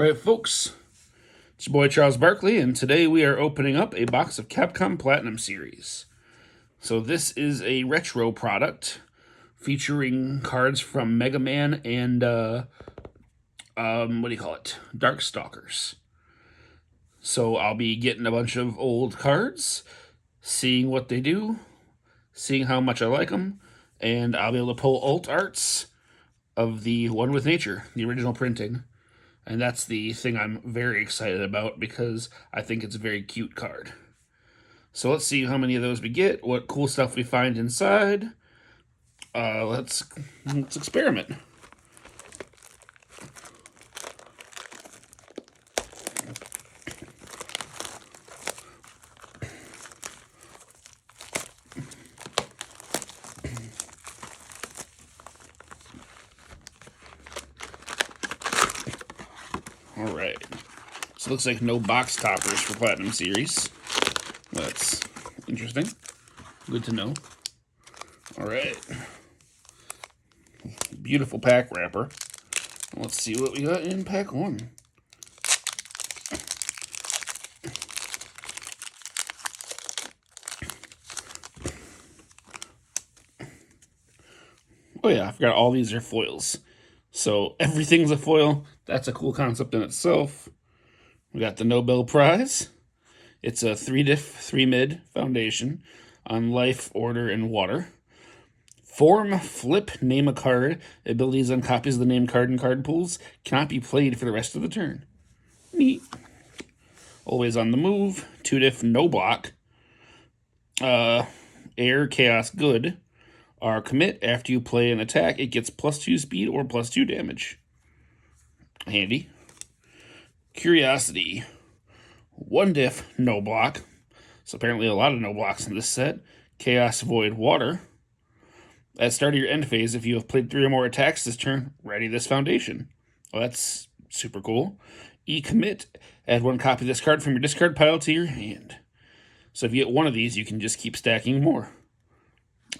All right, folks, it's your boy Charles Barkley, and today we are opening up a box of Capcom Platinum Series. So this is a retro product featuring cards from Megaman and, Darkstalkers. So I'll be getting a bunch of old cards, seeing what they do, seeing how much I like them, and I'll be able to pull alt arts of the One with Nature, the original printing. And that's the thing I'm very excited about because I think it's a very cute card. So let's see how many of those we get, what cool stuff we find inside. Let's experiment. All right. So it looks like no box toppers for Platinum Series. That's interesting. Good to know. All right. Beautiful pack wrapper. Let's see what we got in pack one. Oh yeah, I forgot all these are foils. So everything's a foil. That's a cool concept in itself. We got the Nobel Prize. It's a 3-diff, 3-mid foundation on life, order, and water. Form, flip, name a card. Abilities on copies of the named card in card pools cannot be played for the rest of the turn. Neat. Always on the move. 2-diff, no block. Air, chaos, good. Our commit, after you play an attack, it gets +2 speed or +2 damage. Handy. Curiosity. 1-diff, no block. So apparently a lot of no blocks in this set. Chaos, void, water. At the start of your end phase, if you have played 3 or more attacks this turn, ready this foundation. Well, that's super cool. Commit, add 1 copy of this card from your discard pile to your hand. So if you get one of these, you can just keep stacking more.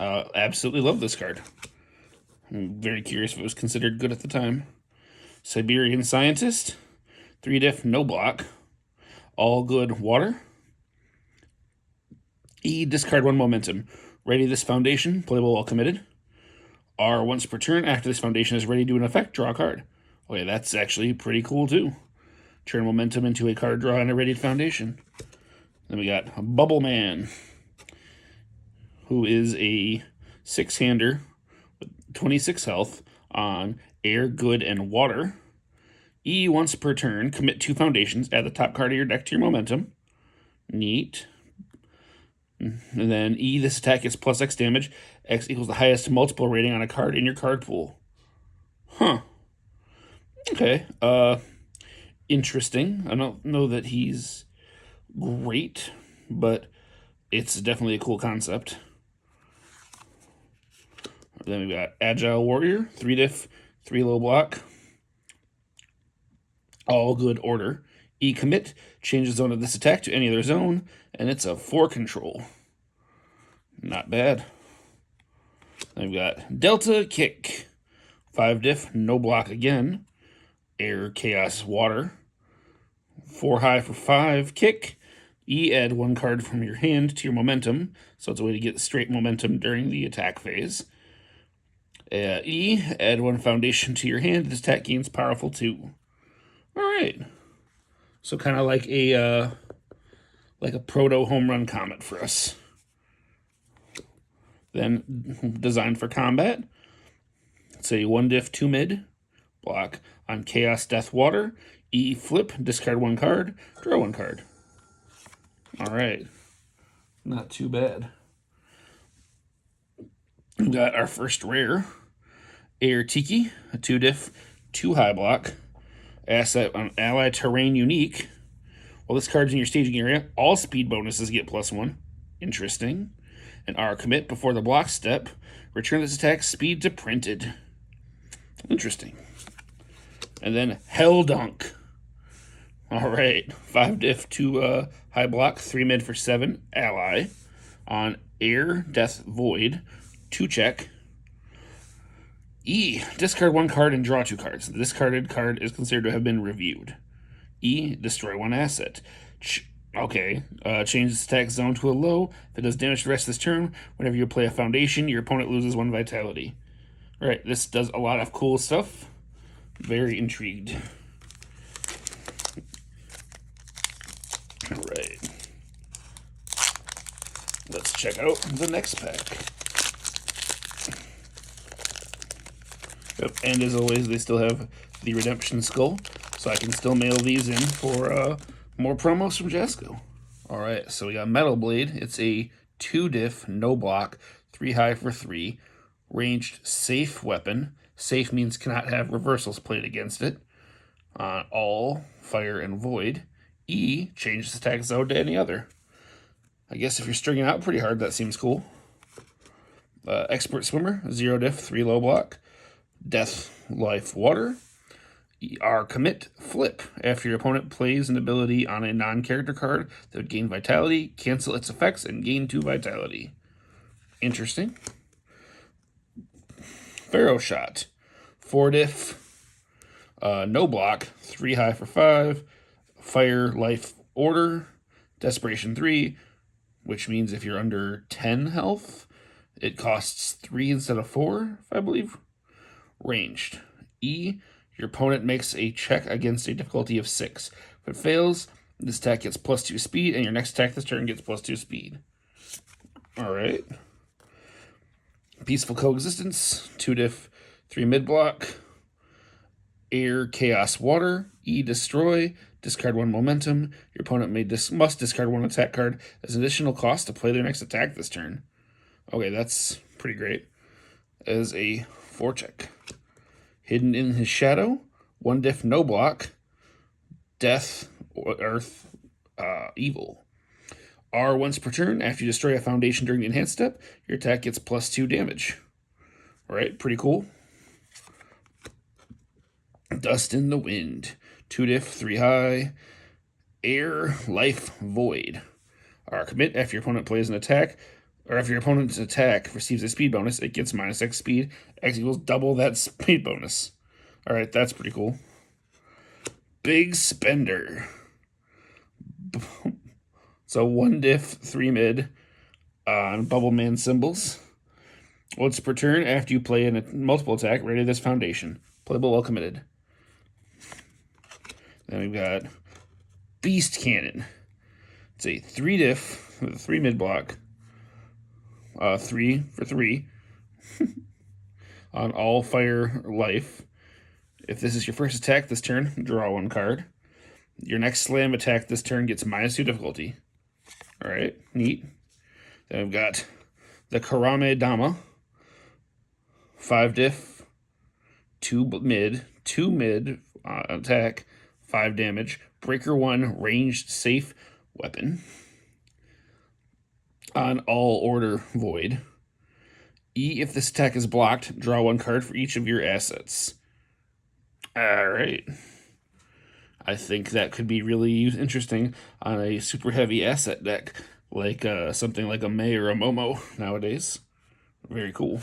Absolutely love this card. I'm very curious if it was considered good at the time. Siberian Scientist. 3-diff, no block. All good, water. Discard 1 momentum. Ready this foundation, playable while committed. R, once per turn, after this foundation is ready to do an effect, draw a card. Okay, that's actually pretty cool too. Turn momentum into a card draw and a readied foundation. Then we got Bubble Man, who is a 6-hander with 26 health on air, good, and water. Once per turn, commit 2 foundations, add the top card of your deck to your momentum. Neat. And then this attack gets +X damage. X equals the highest multiple rating on a card in your card pool. Huh. Okay. Interesting. I don't know that he's great, but it's definitely a cool concept. Then we got Agile Warrior, 3-diff, 3 low block. All good, order. Commit, change the zone of this attack to any other zone, and it's a 4 control. Not bad. Then we've got Delta Kick, 5-diff, no block again. Air, chaos, water. 4 high for 5, kick. Add 1 card from your hand to your momentum, so it's a way to get straight momentum during the attack phase. Add 1 foundation to your hand. This attack gains powerful 2. All right. So kind of like a proto home run comet for us. Then designed for combat. It's a 1-diff, 2-mid block on chaos, death, water. Flip, discard 1 card, draw 1 card. All right. Not too bad. We got our first rare. Air Tiki, a 2-diff, 2 high block. Asset on ally terrain unique. While this card's in your staging area, all speed bonuses get +1. Interesting. And our commit before the block step. Return this attack speed to printed. Interesting. And then Hell Dunk. All right. 5-diff, 2 high block, 3-mid for 7. Ally. On air, death, void. 2 check. Discard 1 card and draw 2 cards. The discarded card is considered to have been reviewed. E, destroy one asset. Change its attack zone to a low. If it does damage the rest of this turn, whenever you play a foundation, your opponent loses 1 vitality. Alright, this does a lot of cool stuff. Very intrigued. Alright. Let's check out the next pack. Yep, and as always, they still have the Redemption Skull, so I can still mail these in for more promos from Jasco. Alright, so we got Metal Blade. It's a 2-diff, no block, 3 high for 3, ranged safe weapon. Safe means cannot have reversals played against it. All, fire, and void. E, changes attack zone to any other. I guess if you're stringing out pretty hard, that seems cool. Expert Swimmer, 0-diff, 3 low block. Death, life, water. R, commit, flip. After your opponent plays an ability on a non-character card that would gain vitality, cancel its effects, and gain 2 vitality. Interesting. Pharaoh Shot, 4-diff, no block, 3 high for 5, fire, life, order, desperation 3, which means if you're under 10 health, it costs 3 instead of 4, if I believe. Ranged. E, your opponent makes a check against a difficulty of 6. If it fails, this attack gets +2 speed, and your next attack this turn gets +2 speed. Alright. Peaceful Coexistence, 2-diff, 3 mid-block. Air, Chaos, Water. E, destroy. Discard 1 momentum. Your opponent must discard 1 attack card as an additional cost to play their next attack this turn. Okay, that's pretty great. As a 4-check. Hidden in his shadow, 1-diff, no block. Death, Earth, Evil. R, once per turn, after you destroy a foundation during the enhanced step, your attack gets +2 damage. Alright, pretty cool. Dust in the Wind, 2-diff, 3 high. Air, life, void. R, commit, after your opponent plays an attack, or if your opponent's attack receives a speed bonus, it gets -X speed. X equals double that speed bonus. Alright, that's pretty cool. Big Spender. So 1-diff, 3 mid on Bubble Man symbols. Once per turn, after you play a multiple attack, ready this foundation. Playable while committed. Then we've got Beast Cannon. It's a 3-diff with a 3 mid block. 3 for 3 on all fire life. If this is your first attack this turn, draw 1 card. Your next slam attack this turn gets -2 difficulty. Alright, neat. Then we've got the Karame Dama. 5-diff, 2 mid attack, 5 damage. Breaker 1, ranged safe weapon. On all order void. E, if this attack is blocked, draw 1 card for each of your assets. Alright. I think that could be really interesting on a super heavy asset deck, like something like a May or a Momo nowadays. Very cool.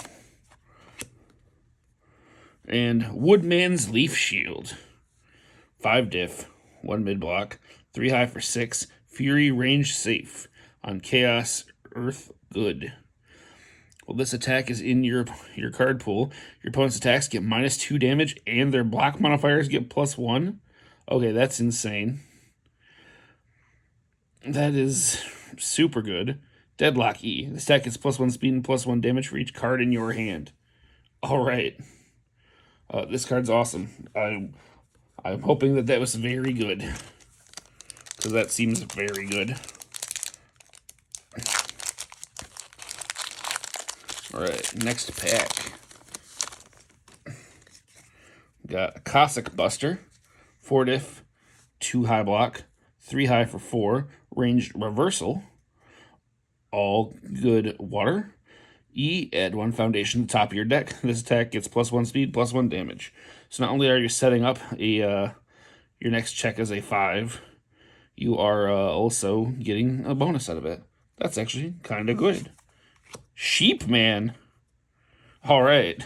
And Woodman's Leaf Shield. 5-diff, 1 mid-block, 3 high for 6, Fury range safe. On Chaos, Earth, good. Well, this attack is in your card pool. Your opponent's attacks get -2 damage, and their block modifiers get +1. Okay, that's insane. That is super good. Deadlock E. This attack gets +1 speed and +1 damage for each card in your hand. Alright. This card's awesome. I'm hoping that was very good, because that seems very good. Alright, next pack. Got a Cossack Buster. 4-diff, 2 high block, 3 high for 4, ranged reversal. All good water. E, add 1 foundation to the top of your deck. This attack gets +1 speed, +1 damage. So not only are you setting up your next check as a 5, you are also getting a bonus out of it. That's actually kind of good. Sheep Man. All right.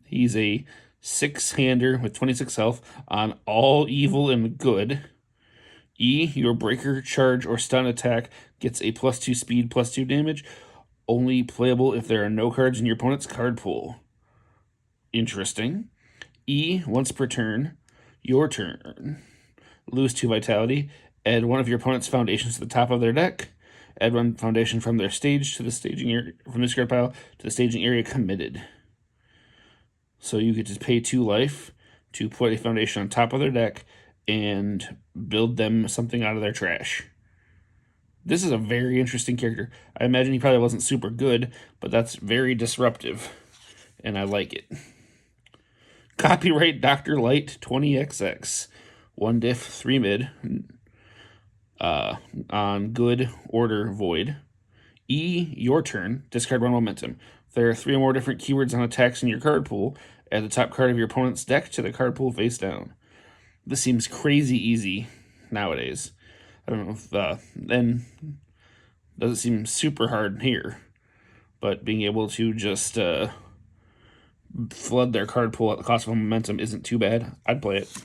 He's a 6-hander with 26 health on all evil and good. E, your breaker, charge, or stun attack gets a +2 speed, +2 damage. Only playable if there are no cards in your opponent's card pool. Interesting. E, once per turn, your turn. Lose 2 vitality. Add one of your opponent's foundations to the top of their deck. Add one foundation from their stage to the staging area, from the discard pile to the staging area committed. So you get to pay 2 life to put a foundation on top of their deck and build them something out of their trash. This is a very interesting character. I imagine he probably wasn't super good, but that's very disruptive, and I like it. Copyright Dr. Light 20XX. 1 diff, 3 mid. On good, order, void. E, your turn. Discard 1 momentum. If there are 3 or more different keywords on attacks in your card pool, add the top card of your opponent's deck to the card pool face down. This seems crazy easy nowadays. I don't know if then doesn't seem super hard here, but being able to just flood their card pool at the cost of momentum isn't too bad. I'd play it.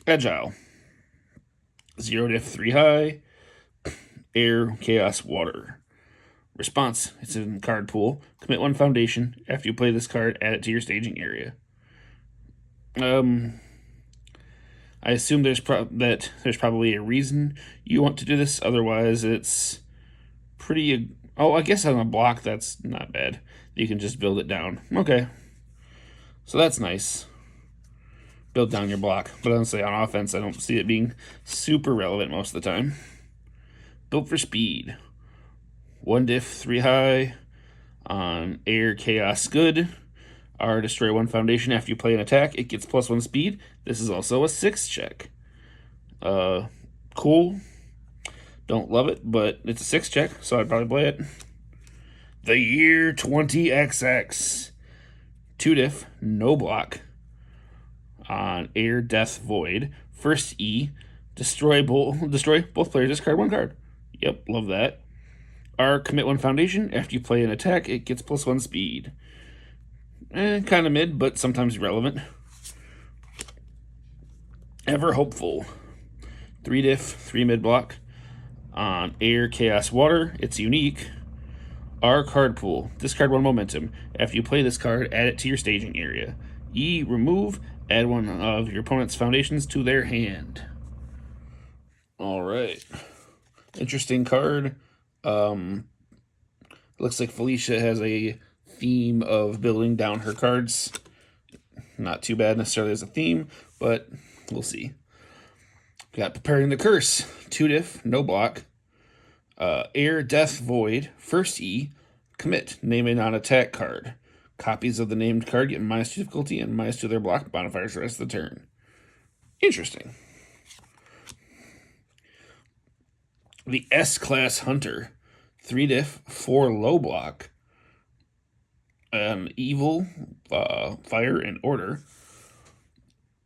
Agile. 0 diff, 3 high. Air, chaos, water. Response. It's in card pool. Commit 1 foundation. After you play this card, add it to your staging area. I assume there's probably a reason you want to do this. Otherwise, it's pretty... Oh, I guess on a block, that's not bad. You can just build it down. Okay. So that's nice. Build down your block. But honestly, on offense, I don't see it being super relevant most of the time. Built for speed. 1 diff, 3 high. On air, chaos, good. R, destroy 1 foundation after you play an attack. It gets +1 speed. This is also a 6 check. Cool. Don't love it, but it's a 6 check, so I'd probably play it. The Year 20XX. 2 diff, no block. On air, death, void. First E, destroy both players. Discard 1 card. Yep, love that. R, commit 1 foundation. After you play an attack, it gets +1 speed. Kind of mid, but sometimes relevant. Ever hopeful. 3 diff, 3 mid block. On air, chaos, water. It's unique. R, card pool. Discard 1 momentum. After you play this card, add it to your staging area. E, remove. Add 1 of your opponent's foundations to their hand. Alright. Interesting card. Looks like Felicia has a theme of building down her cards. Not too bad necessarily as a theme, but we'll see. Got Preparing the Curse. 2 diff, no block. Air, death, void. First E, commit. Name a non-attack card. Copies of the named card get -2 difficulty and -2 their block modifiers the rest of the turn. Interesting. The S-Class Hunter. 3 diff, 4 low block. Evil, fire, and order.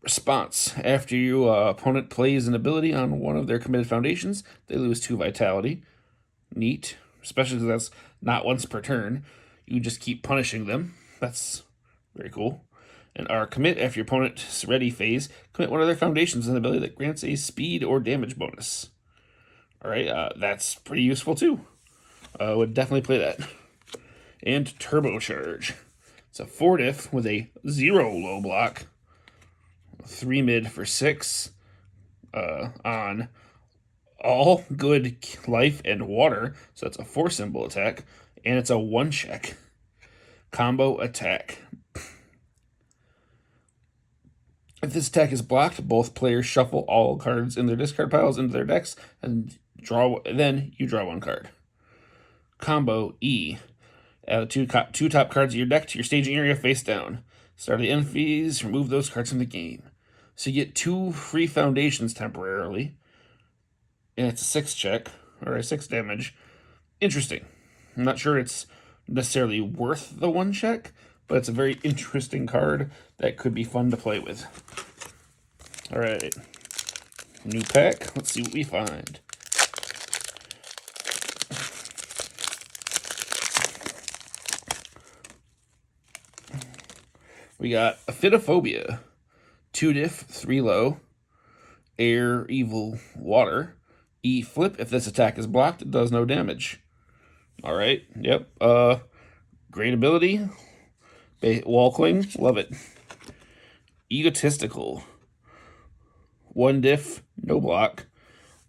Response. After your opponent plays an ability on one of their committed foundations, they lose 2 vitality. Neat. Especially because that's not once per turn. You just keep punishing them. That's very cool. And R, commit. After your opponent's ready phase, commit one of their foundations an ability that grants a speed or damage bonus. Alright, that's pretty useful too. Would definitely play that. And Turbocharge. It's a 4 diff with a 0 low block. 3 mid for 6. On all good life and water. So that's a 4 symbol attack. And it's a 1 check. Combo attack. If this attack is blocked, both players shuffle all cards in their discard piles into their decks and then you draw 1 card. Combo E. Add two top cards of your deck to your staging area face down. Start the end phase, remove those cards from the game. So you get 2 free foundations temporarily. And it's a 6 check, or a 6 damage. Interesting. I'm not sure it's necessarily worth the 1 check, but it's a very interesting card that could be fun to play with. Alright. New pack. Let's see what we find. We got Aphidophobia, 2 diff, 3 low, air, evil, water. E flip, if this attack is blocked, it does no damage. Alright, yep. Great ability. Wall cling, love it. Egotistical, 1 diff, no block.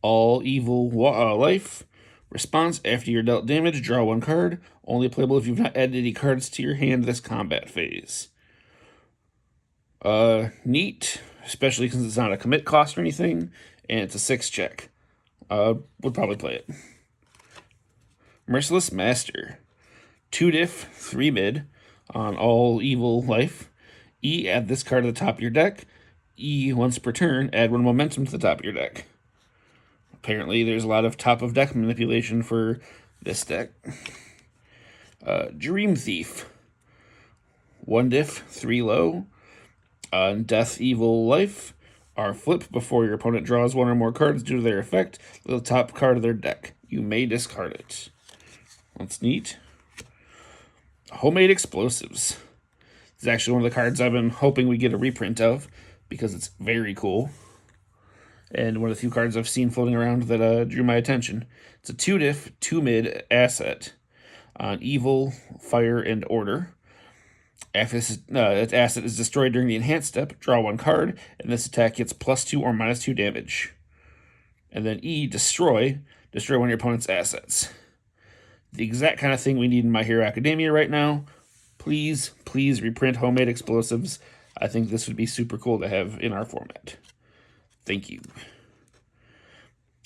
All evil life. Response, after you're dealt damage, draw 1 card. Only playable if you've not added any cards to your hand this combat phase. Neat, especially since it's not a commit cost or anything, and it's a 6 check. Would probably play it. Merciless Master, 2 diff, 3 mid, on all evil life. E, add this card to the top of your deck. E, once per turn, add 1 momentum to the top of your deck. Apparently, there's a lot of top of deck manipulation for this deck. Dream Thief, 1 diff, 3 low. Death, Evil, Life are flip before your opponent draws 1 or more cards due to their effect to the top card of their deck. You may discard it. That's neat. Homemade Explosives. This is actually one of the cards I've been hoping we get a reprint of because it's very cool. And one of the few cards I've seen floating around that drew my attention. It's a 2 diff, 2 mid asset on Evil, Fire, and Order. After this asset is destroyed during the enhanced step, draw 1 card, and this attack gets +2 or -2 damage. And then E, destroy 1 of your opponent's assets. The exact kind of thing we need in My Hero Academia right now. Please, please reprint Homemade Explosives. I think this would be super cool to have in our format. Thank you.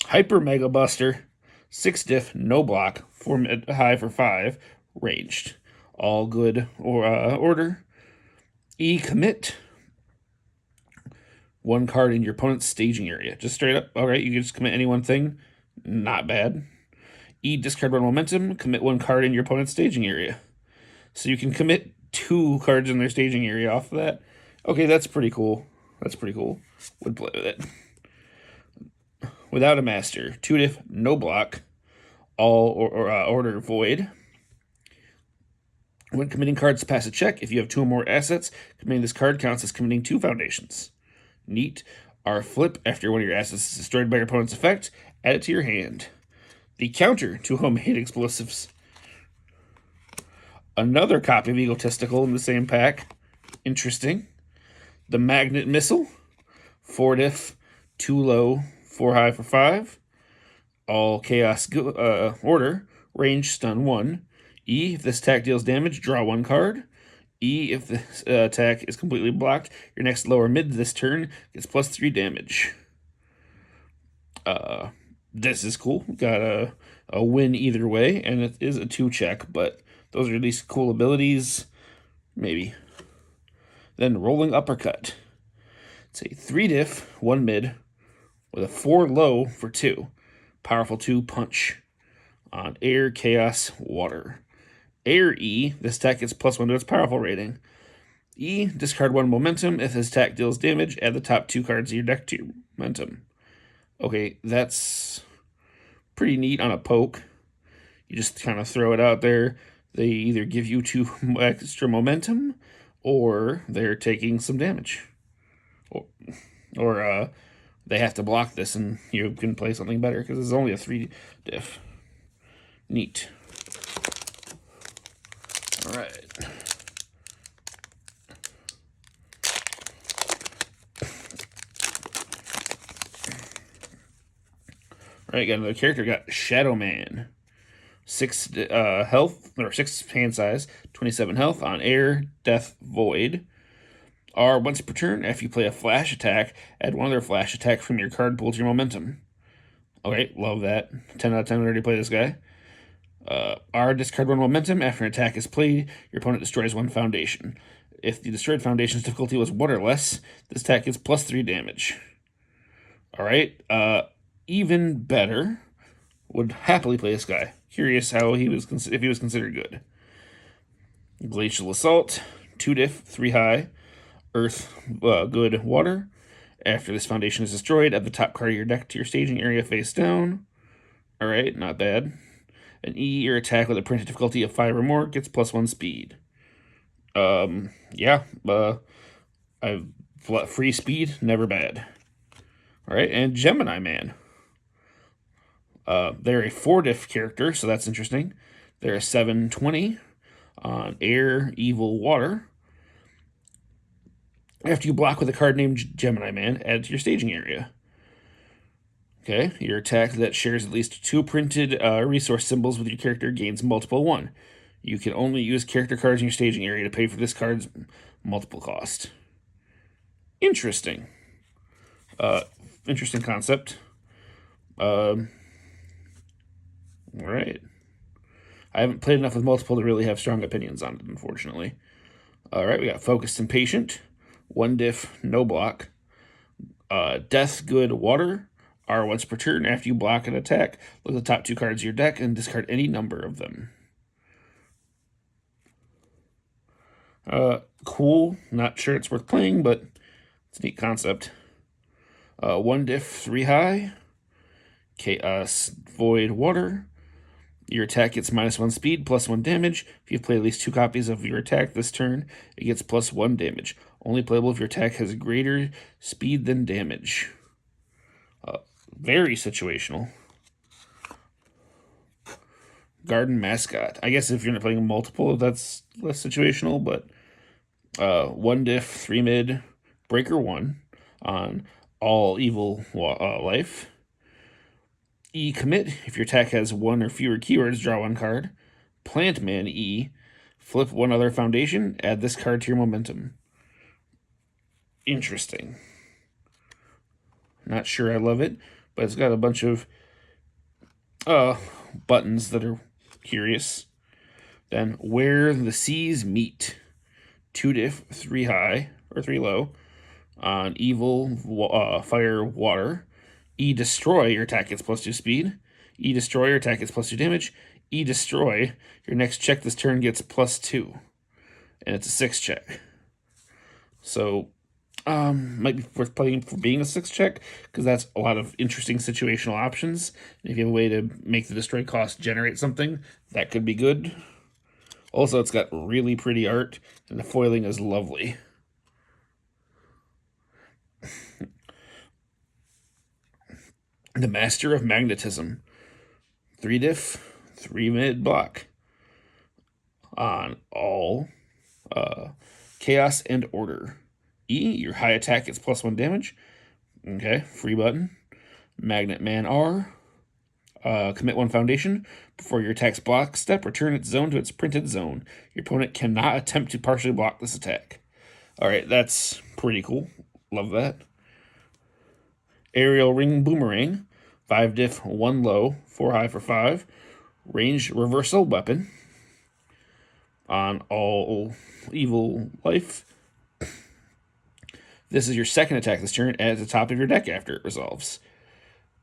Hyper Mega Buster, 6 diff, no block, 4 mid, high for 5, ranged. All good order. E, commit 1 card in your opponent's staging area. Just straight up. All right, you can just commit any one thing. Not bad. E, discard 1 momentum. Commit 1 card in your opponent's staging area. So you can commit 2 cards in their staging area off of that. Okay, that's pretty cool. That's pretty cool. Would play with it. Without a Master, 2 diff, no block. All order void. When committing cards pass a check, if you have 2 or more assets, committing this card counts as committing 2 foundations. Neat. R flip, after 1 of your assets is destroyed by your opponent's effect, add it to your hand. The counter to Homemade Explosives. Another copy of Egotistical in the same pack. Interesting. The Magnet Missile, 4 diff, 2 low, 4 high for 5. All Chaos Order, range stun 1. E, if this attack deals damage, draw 1 card. E, if this attack is completely blocked, your next lower mid this turn gets +3 damage. This is cool. Got a win either way, and it is a 2 check, but those are at least cool abilities. Maybe. Then Rolling Uppercut. It's a 3 diff, 1 mid, with a 4 low for 2. Powerful 2 punch on air, chaos, water. Air E, this attack gets +1 to its powerful rating. E, discard 1 momentum. If this attack deals damage, add the top 2 cards of your deck to your momentum. Okay, that's pretty neat on a poke. You just kind of throw it out there. They either give you 2 extra momentum, or they're taking some damage. Or they have to block this and you can play something better, because it's only a 3 diff. Neat. All right. All right, got another character. Got Shadow Man. 6 health, or 6 hand size, 27 health on air, death, void. R, once per turn, after you play a flash attack, add 1 other flash attack from your card pool to your momentum. Okay, love that. 10 out of 10 already play this guy. R, discard 1 momentum. After an attack is played, your opponent destroys 1 foundation. If the destroyed foundation's difficulty was 1 or less, this attack gets +3 damage. Alright, even better. Would happily play this guy. Curious how he was if he was considered good. Glacial Assault, 2 diff, 3 high. Earth, good, water. After this foundation is destroyed, add the top card of your deck to your staging area face down. Alright, not bad. An E, your attack with a printed difficulty of 5 or more gets +1 speed. Yeah, I've free speed, never bad. All right, and Gemini Man. They're a 4-diff character, so that's interesting. They're a 7/20 on air, evil, water. After you block with a card named Gemini Man, add it to your staging area. Okay, your attack that shares at least 2 printed resource symbols with your character gains multiple 1. You can only use character cards in your staging area to pay for this card's multiple cost. Interesting. Interesting concept. All right. I haven't played enough with multiple to really have strong opinions on it, unfortunately. All right, we got Focused and Patient, 1-diff, no block. Death, Good, Water. R once per turn. After you block an attack, look at the top 2 cards of your deck and discard any number of them. Cool. Not sure it's worth playing, but it's a neat concept. 1-diff, 3 high. Chaos, Void, Water. Your attack gets -1 speed, +1 damage. If you've played at least 2 copies of your attack this turn, it gets +1 damage. Only playable if your attack has greater speed than damage. Very situational. Garden Mascot. I guess if you're not playing multiple, that's less situational, but 1-diff, 3 mid, Breaker 1 on all evil life. E commit. If your attack has 1 or fewer keywords, draw 1 card. Plant Man E. Flip 1 other foundation. Add this card to your momentum. Interesting. Not sure I love it, but it's got a bunch of buttons that are curious. Then Where the Seas Meet. 2-diff, 3 high, or 3 low. On evil, fire, water. E destroy, your attack gets +2 speed. E destroy, your attack gets +2 damage. E destroy, your next check this turn gets +2. And it's a 6 check. So, might be worth playing for being a 6 check, because that's a lot of interesting situational options. And if you have a way to make the destroy cost generate something, that could be good. Also, it's got really pretty art, and the foiling is lovely. The Master of Magnetism. 3-diff, 3 mid block. On all chaos and order. E, your high attack gets +1 damage. Okay, free button. Magnet Man R. Commit 1 foundation. Before your attack's block step, return its zone to its printed zone. Your opponent cannot attempt to partially block this attack. Alright, that's pretty cool. Love that. Aerial Ring Boomerang. 5-diff, 1 low, 4 high for 5. Ranged reversal weapon. On all evil life. This is your second attack this turn. Add it to the top of your deck after it resolves.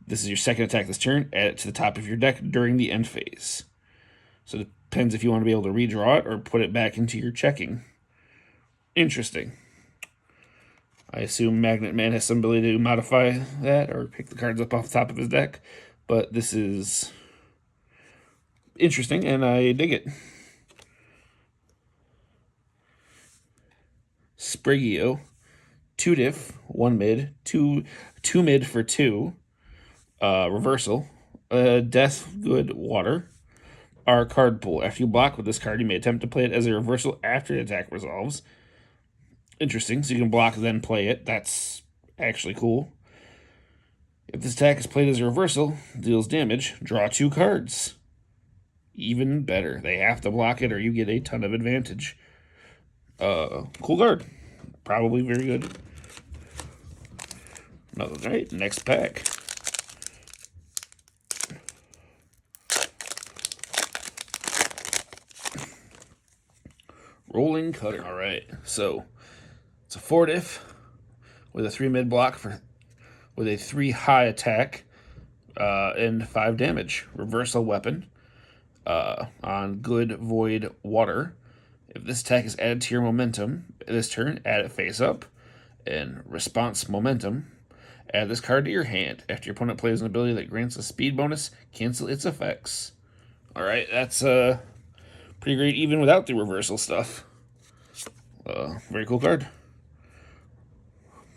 This is your second attack this turn. Add it to the top of your deck during the end phase. So it depends if you want to be able to redraw it or put it back into your checking. Interesting. I assume Magnet Man has some ability to modify that or pick the cards up off the top of his deck. But this is interesting, and I dig it. Sprigio. 2-diff, 1 mid, 2 mid for 2. Reversal. Death, Good, Water. Our card pool. After you block with this card, you may attempt to play it as a reversal after the attack resolves. Interesting. So you can block then play it. That's actually cool. If this attack is played as a reversal, deals damage, draw 2 cards. Even better. They have to block it or you get a ton of advantage. Cool card. Probably very good. All right, next pack. Rolling Cutter. All right, so it's a 4-diff with a 3 mid block with a 3 high attack and 5 damage. Reversal weapon on Good, Void, Water. If this attack is added to your momentum this turn, add it face up. And response momentum, add this card to your hand. After your opponent plays an ability that grants a speed bonus, cancel its effects. All right, that's pretty great even without the reversal stuff. Very cool card.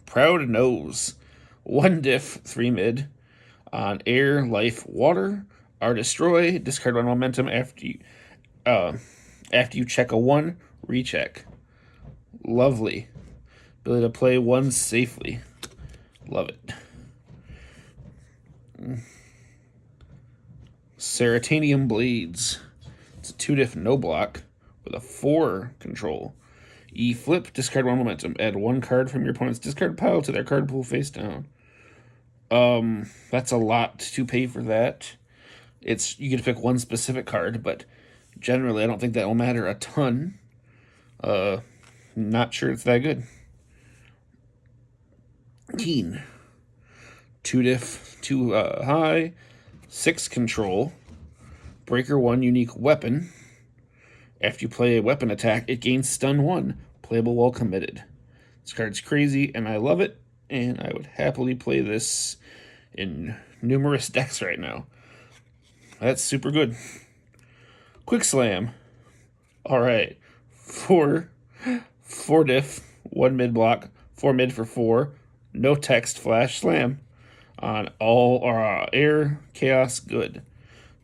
Proud Nose. 1 diff, 3 mid. On air, life, water. Are destroy. Discard 1 momentum after you check a 1, recheck. Lovely. Ability to play 1 safely. Love it. Ceratanium Blades. It's a 2 diff, no block, with a 4 control. E flip, discard 1 momentum. Add 1 card from your opponent's discard pile to their card pool face down. That's a lot to pay for that. You get to pick 1 specific card, but generally I don't think that will matter a ton. Not sure it's that good. Keen. 2 diff, 2 high, 6 control. Breaker 1 unique weapon. After you play a weapon attack, it gains stun 1. Playable while committed. This card's crazy, and I love it, and I would happily play this in numerous decks right now. That's super good. Quick Slam. Alright. 4 diff, 1 mid block, 4 mid for 4. No text, flash, slam. On all air, chaos, good.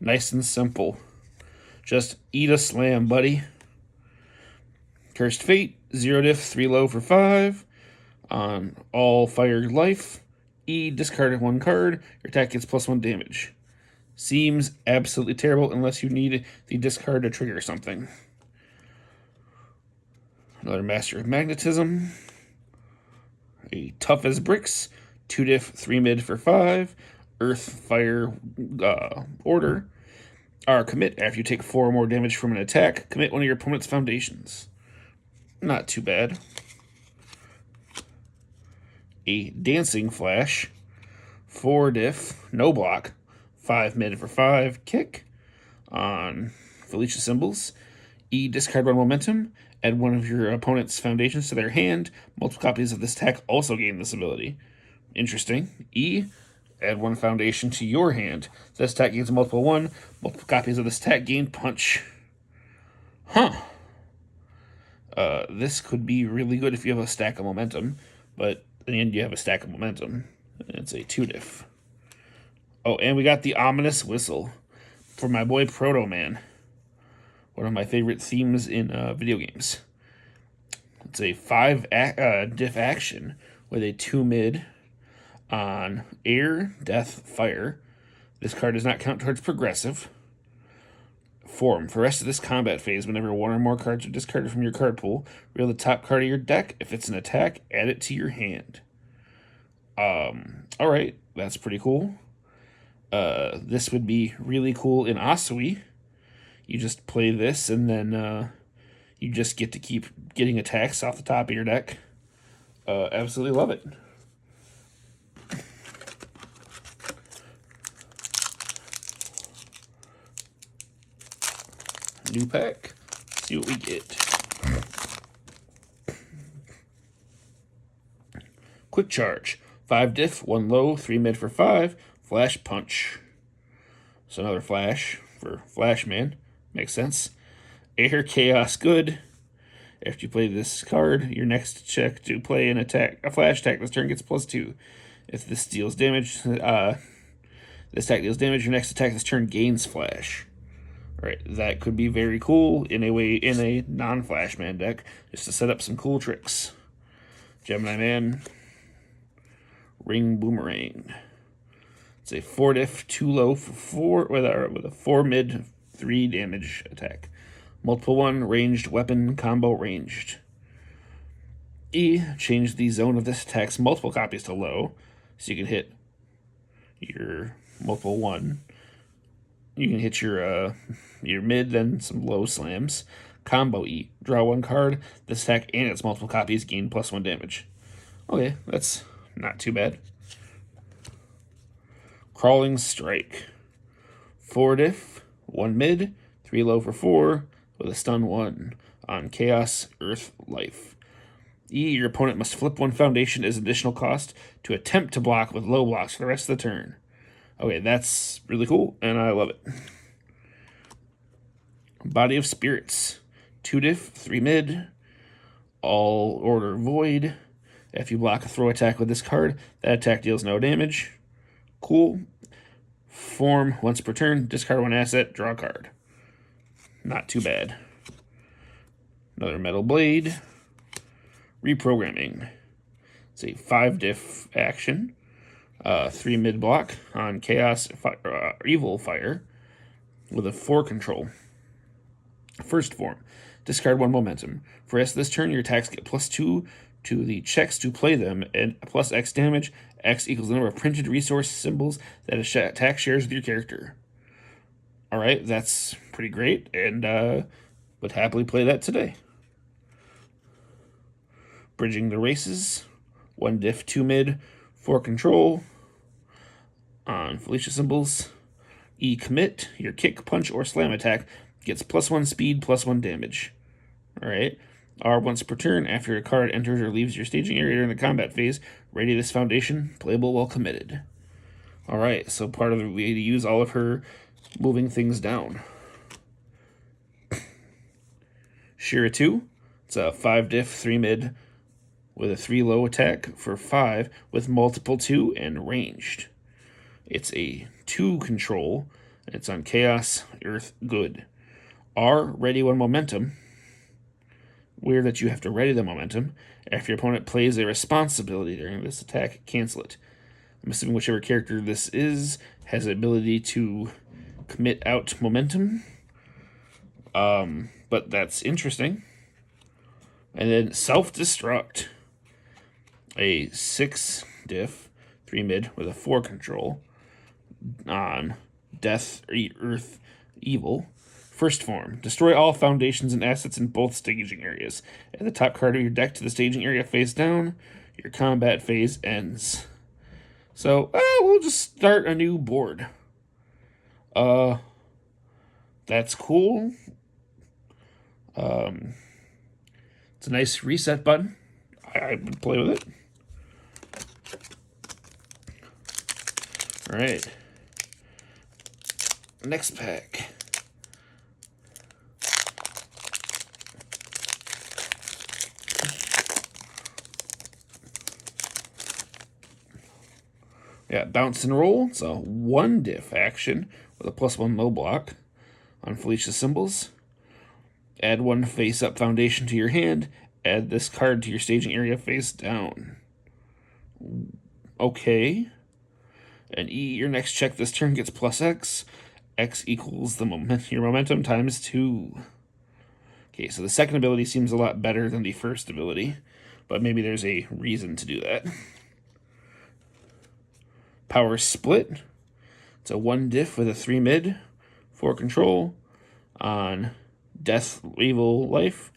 Nice and simple. Just eat a slam, buddy. Cursed Fate, 0 diff, 3 low for 5. On all fire life. E, discard 1 card. Your attack gets +1 damage. Seems absolutely terrible unless you need the discard to trigger something. Another Master of Magnetism. A Tough as Bricks, 2 diff, 3 mid for 5. Earth, fire, order. Commit after you take 4 or more damage from an attack. Commit one of your opponent's foundations. Not too bad. A Dancing Flash, 4 diff, no block, 5 mid for 5, kick. On Felicia Symbols. E, discard 1 momentum. Add 1 of your opponent's foundations to their hand. Multiple copies of this attack also gain this ability. Interesting. E, add 1 foundation to your hand. This attack gains a multiple 1. Multiple copies of this attack gain punch. Huh. This could be really good if you have a stack of momentum, but in the end you have a stack of momentum. It's a 2 diff. Oh, and we got the Ominous Whistle for my boy Proto Man. One of my favorite themes in video games. It's a 5 diff action with a 2 mid on air, death, fire. This card does not count towards progressive. Form. For the rest of this combat phase, whenever 1 or more cards are discarded from your card pool, reveal the top card of your deck. If it's an attack, add it to your hand. Alright, that's pretty cool. This would be really cool in Asui. You just play this, and then you just get to keep getting attacks off the top of your deck. Absolutely love it. New pack. Let's see what we get. Quick Charge. 5 diff, 1 low, 3 mid for 5. Flash Punch. So another flash for Flash Man. Makes sense. Air, chaos, good. After you play this card, your next check to play a flash attack this turn gets +2. If this deals damage, this attack deals damage, your next attack this turn gains flash. Alright, that could be very cool in a non-Flash Man deck, just to set up some cool tricks. Gemini Man, Ring Boomerang. It's a 4 diff, 2 low for 4 with a 4 mid, 3 damage attack. Multiple 1, ranged weapon, combo ranged. E, change the zone of this attack's multiple copies to low, so you can hit your multiple 1. You can hit your mid, then some low slams. Combo E, draw 1 card. This attack and its multiple copies gain +1 damage. Okay, that's not too bad. Crawling Strike. 4 diff, 1 mid, 3 low for 4, with a stun 1 on Chaos, Earth, Life. E, your opponent must flip 1 foundation as additional cost to attempt to block with low blocks for the rest of the turn. Okay, that's really cool, and I love it. Body of Spirits. 2 diff, 3 mid. All Order Void. If you block a throw attack with this card, that attack deals no damage. Cool. Form, once per turn, discard one asset, draw a card. Not too bad. Another Metal Blade. Reprogramming. It's a 5-diff action. 3 mid block on Chaos Evil Fire with a 4 control. First form. Discard 1 momentum. For the rest of this turn, your attacks get +2 to the checks to play them, and plus X damage. X equals the number of printed resource symbols that a attack shares with your character. Alright, that's pretty great, and would happily play that today. Bridging the Races. 1 diff, 2 mid, 4 control. On Felicia symbols. E commit. Your kick, punch, or slam attack gets +1 speed, +1 damage. Alright. R, once per turn, after a card enters or leaves your staging area during the combat phase, ready this foundation, playable while committed. Alright, so part of the way to use all of her moving things down. Shira 2, it's a 5-diff, 3 mid, with a 3 low attack for 5, with multiple 2 and ranged. It's a 2 control, and it's on Chaos, Earth, Good. R, ready 1 momentum. Weird that you have to ready the momentum. After your opponent plays a responsibility during this attack, cancel it. I'm assuming whichever character this is has the ability to commit out momentum. But that's interesting. And then Self-Destruct. A 6 diff, 3 mid with a 4 control on Death, Earth, Evil. First form. Destroy all foundations and assets in both staging areas. Add the top card of your deck to the staging area face down. Your combat phase ends. So, we'll just start a new board. That's cool. It's a nice reset button. I would play with it. Alright. Next pack. Yeah, Bounce and Roll. It's a 1 diff action with a +1 low block on Felicia symbols. Add 1 face-up foundation to your hand. Add this card to your staging area face down. Okay. And E, your next check this turn gets +X. X equals your momentum times 2. Okay, so the second ability seems a lot better than the first ability, but maybe there's a reason to do that. Power Split. It's a 1 diff with a 3 mid, 4 control on Death, Evil, Life.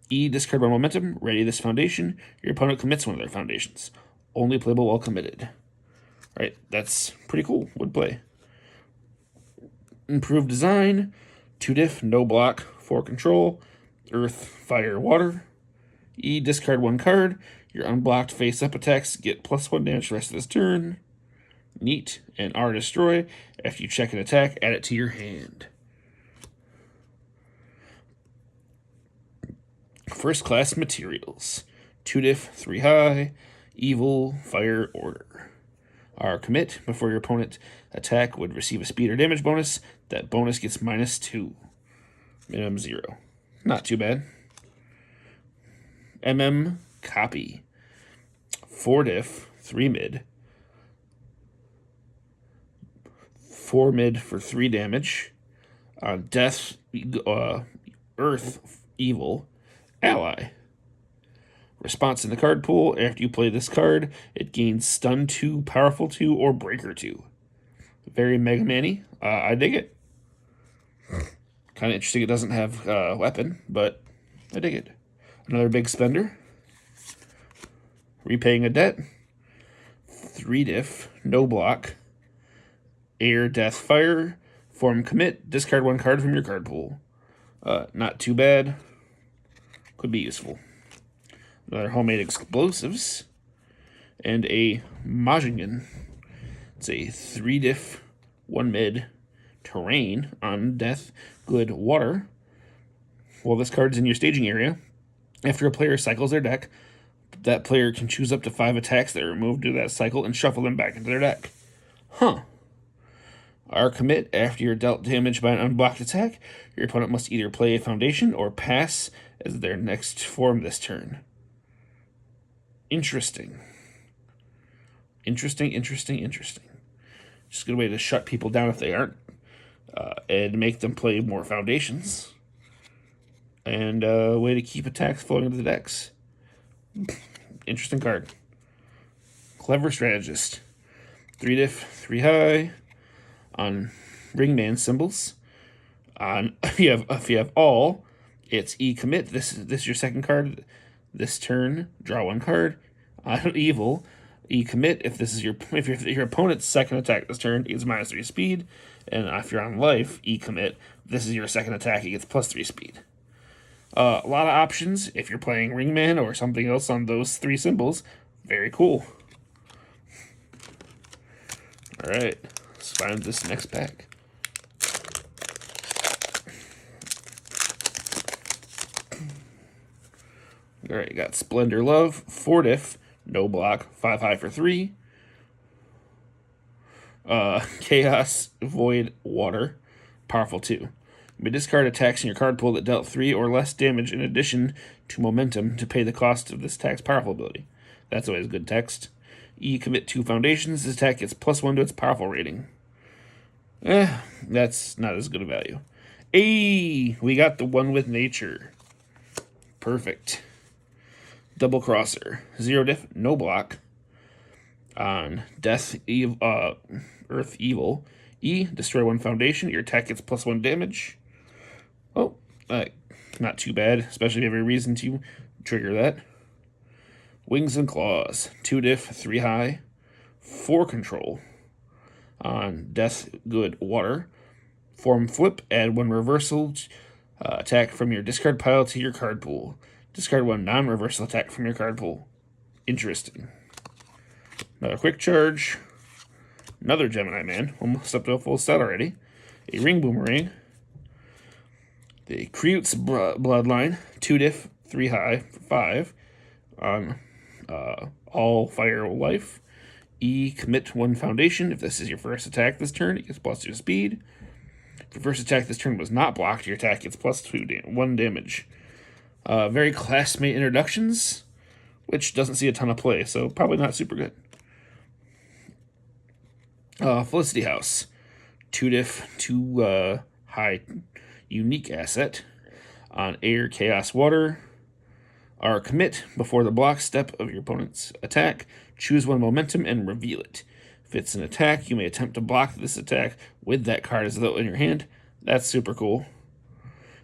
E, discard 1 momentum, ready this foundation. Your opponent commits one of their foundations. Only playable while committed. Alright, that's pretty cool. Would play. Improved Design. 2 diff, no block, 4 control. Earth, Fire, Water. E, discard 1 card. Your unblocked face-up attacks get +1 damage the rest of this turn. Neat. And R, destroy. After you check an attack, add it to your hand. First class materials. 2 diff, 3 high, evil, fire, order. R, commit. Before your opponent attack would receive a speed or damage bonus. That bonus gets -2. Minimum 0. Not too bad. Copy. 4 diff, 3 mid. 4 mid for 3 damage. Death, Earth, Evil, Ally. Response in the card pool. After you play this card, it gains Stun 2, Powerful 2, or Breaker 2. Very Mega Man-y. I dig it. Kind of interesting it doesn't have weapon, but I dig it. Another big spender. Repaying a debt. 3 diff, no block. Air, Death, Fire. Form commit. Discard 1 card from your card pool. Not too bad. Could be useful. Another Homemade Explosives. And a Majingen. It's a 3 diff, 1 mid, terrain on Death, Good, Water. While this card's in your staging area, After a player cycles their deck, that player can choose up to 5 attacks that are removed to that cycle and shuffle them back into their deck. Huh. Our commit, after you're dealt damage by an unblocked attack, your opponent must either play a foundation or pass as their next form this turn. Interesting. Interesting. Just a good way to shut people down if they aren't, and make them play more foundations. And a way to keep attacks flowing into the decks. Interesting card. Clever Strategist. 3 diff, 3 high. On Ringman symbols. If you have all, it's E commit. This is your second card. This turn, draw 1 card. On evil, E commit. If your opponent's second attack this turn, it gets -3 speed. And if you're on life, E commit. If this is your second attack, it gets +3 speed. A lot of options if you're playing Ringman or something else on those 3 symbols. Very cool. All right, let's find this next pack. All right, you got Splendor Love, 4 diff, no block, 5 high for 3. Chaos Void Water, powerful 2. You may discard attacks in your card pool that dealt 3 or less damage in addition to momentum to pay the cost of this attack's powerful ability. That's always good text. E commit 2 foundations. This attack gets +1 to its powerful rating. That's not as good a value. Hey, we got the one with nature. Perfect. Double Crosser. 0 diff, no block. On Earth Evil. E, destroy 1 foundation. Your attack gets +1 damage. Oh, not too bad, especially if you have a reason to trigger that. Wings and Claws, 2 diff, 3 high, 4 control. On Death Good Water, form flip, add 1 reversal attack from your discard pile to your card pool. Discard 1 non-reversal attack from your card pool. Interesting. Another quick charge. Another Gemini Man, almost up to a full set already. A Ring Boomerang. The Kreutz Bloodline, 2 diff, 3 high, 5. On All Fire Life. E, commit 1 foundation. If this is your first attack this turn, it gets +2 speed. If your first attack this turn was not blocked, your attack gets +1 damage. Very classmate introductions, which doesn't see a ton of play, so probably not super good. Felicity House, 2 diff, 2 high, unique asset. On Air Chaos Water, our commit before the block step of your opponent's attack. Choose 1 momentum and reveal it. If it's an attack, you may attempt to block this attack with that card as though in your hand. That's super cool.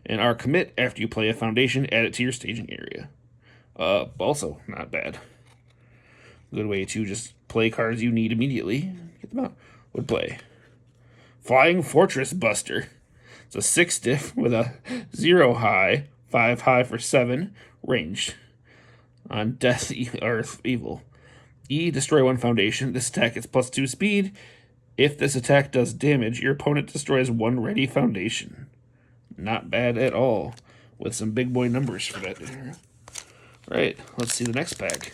And our commit, after you play a foundation, add it to your staging area. Also, not bad. Good way to just play cards you need immediately. Get them out. Would play. Flying Fortress Buster. It's a 6 diff with a 0 high, 5 high for 7, ranged. On Earth Evil. E, destroy 1 foundation. This attack gets +2 speed. If this attack does damage, your opponent destroys 1 ready foundation. Not bad at all. With some big boy numbers for that. Right, let's see the next pack.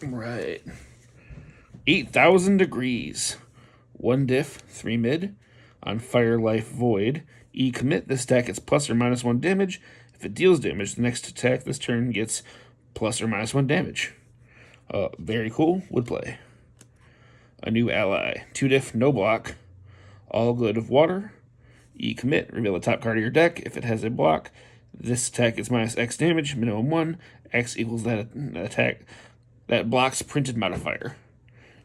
Right. 8,000 Degrees. 1 diff, 3 mid. On Fire Life Void. E, commit. This attack gets +or-1 damage. If it deals damage, the next attack this turn gets +or-1 damage. Very cool. Would play. A new ally. 2 diff, no block. All Good of Water. E, commit. Reveal the top card of your deck. If it has a block, this attack is -X damage, minimum 1. X equals that attack that blocks printed modifier.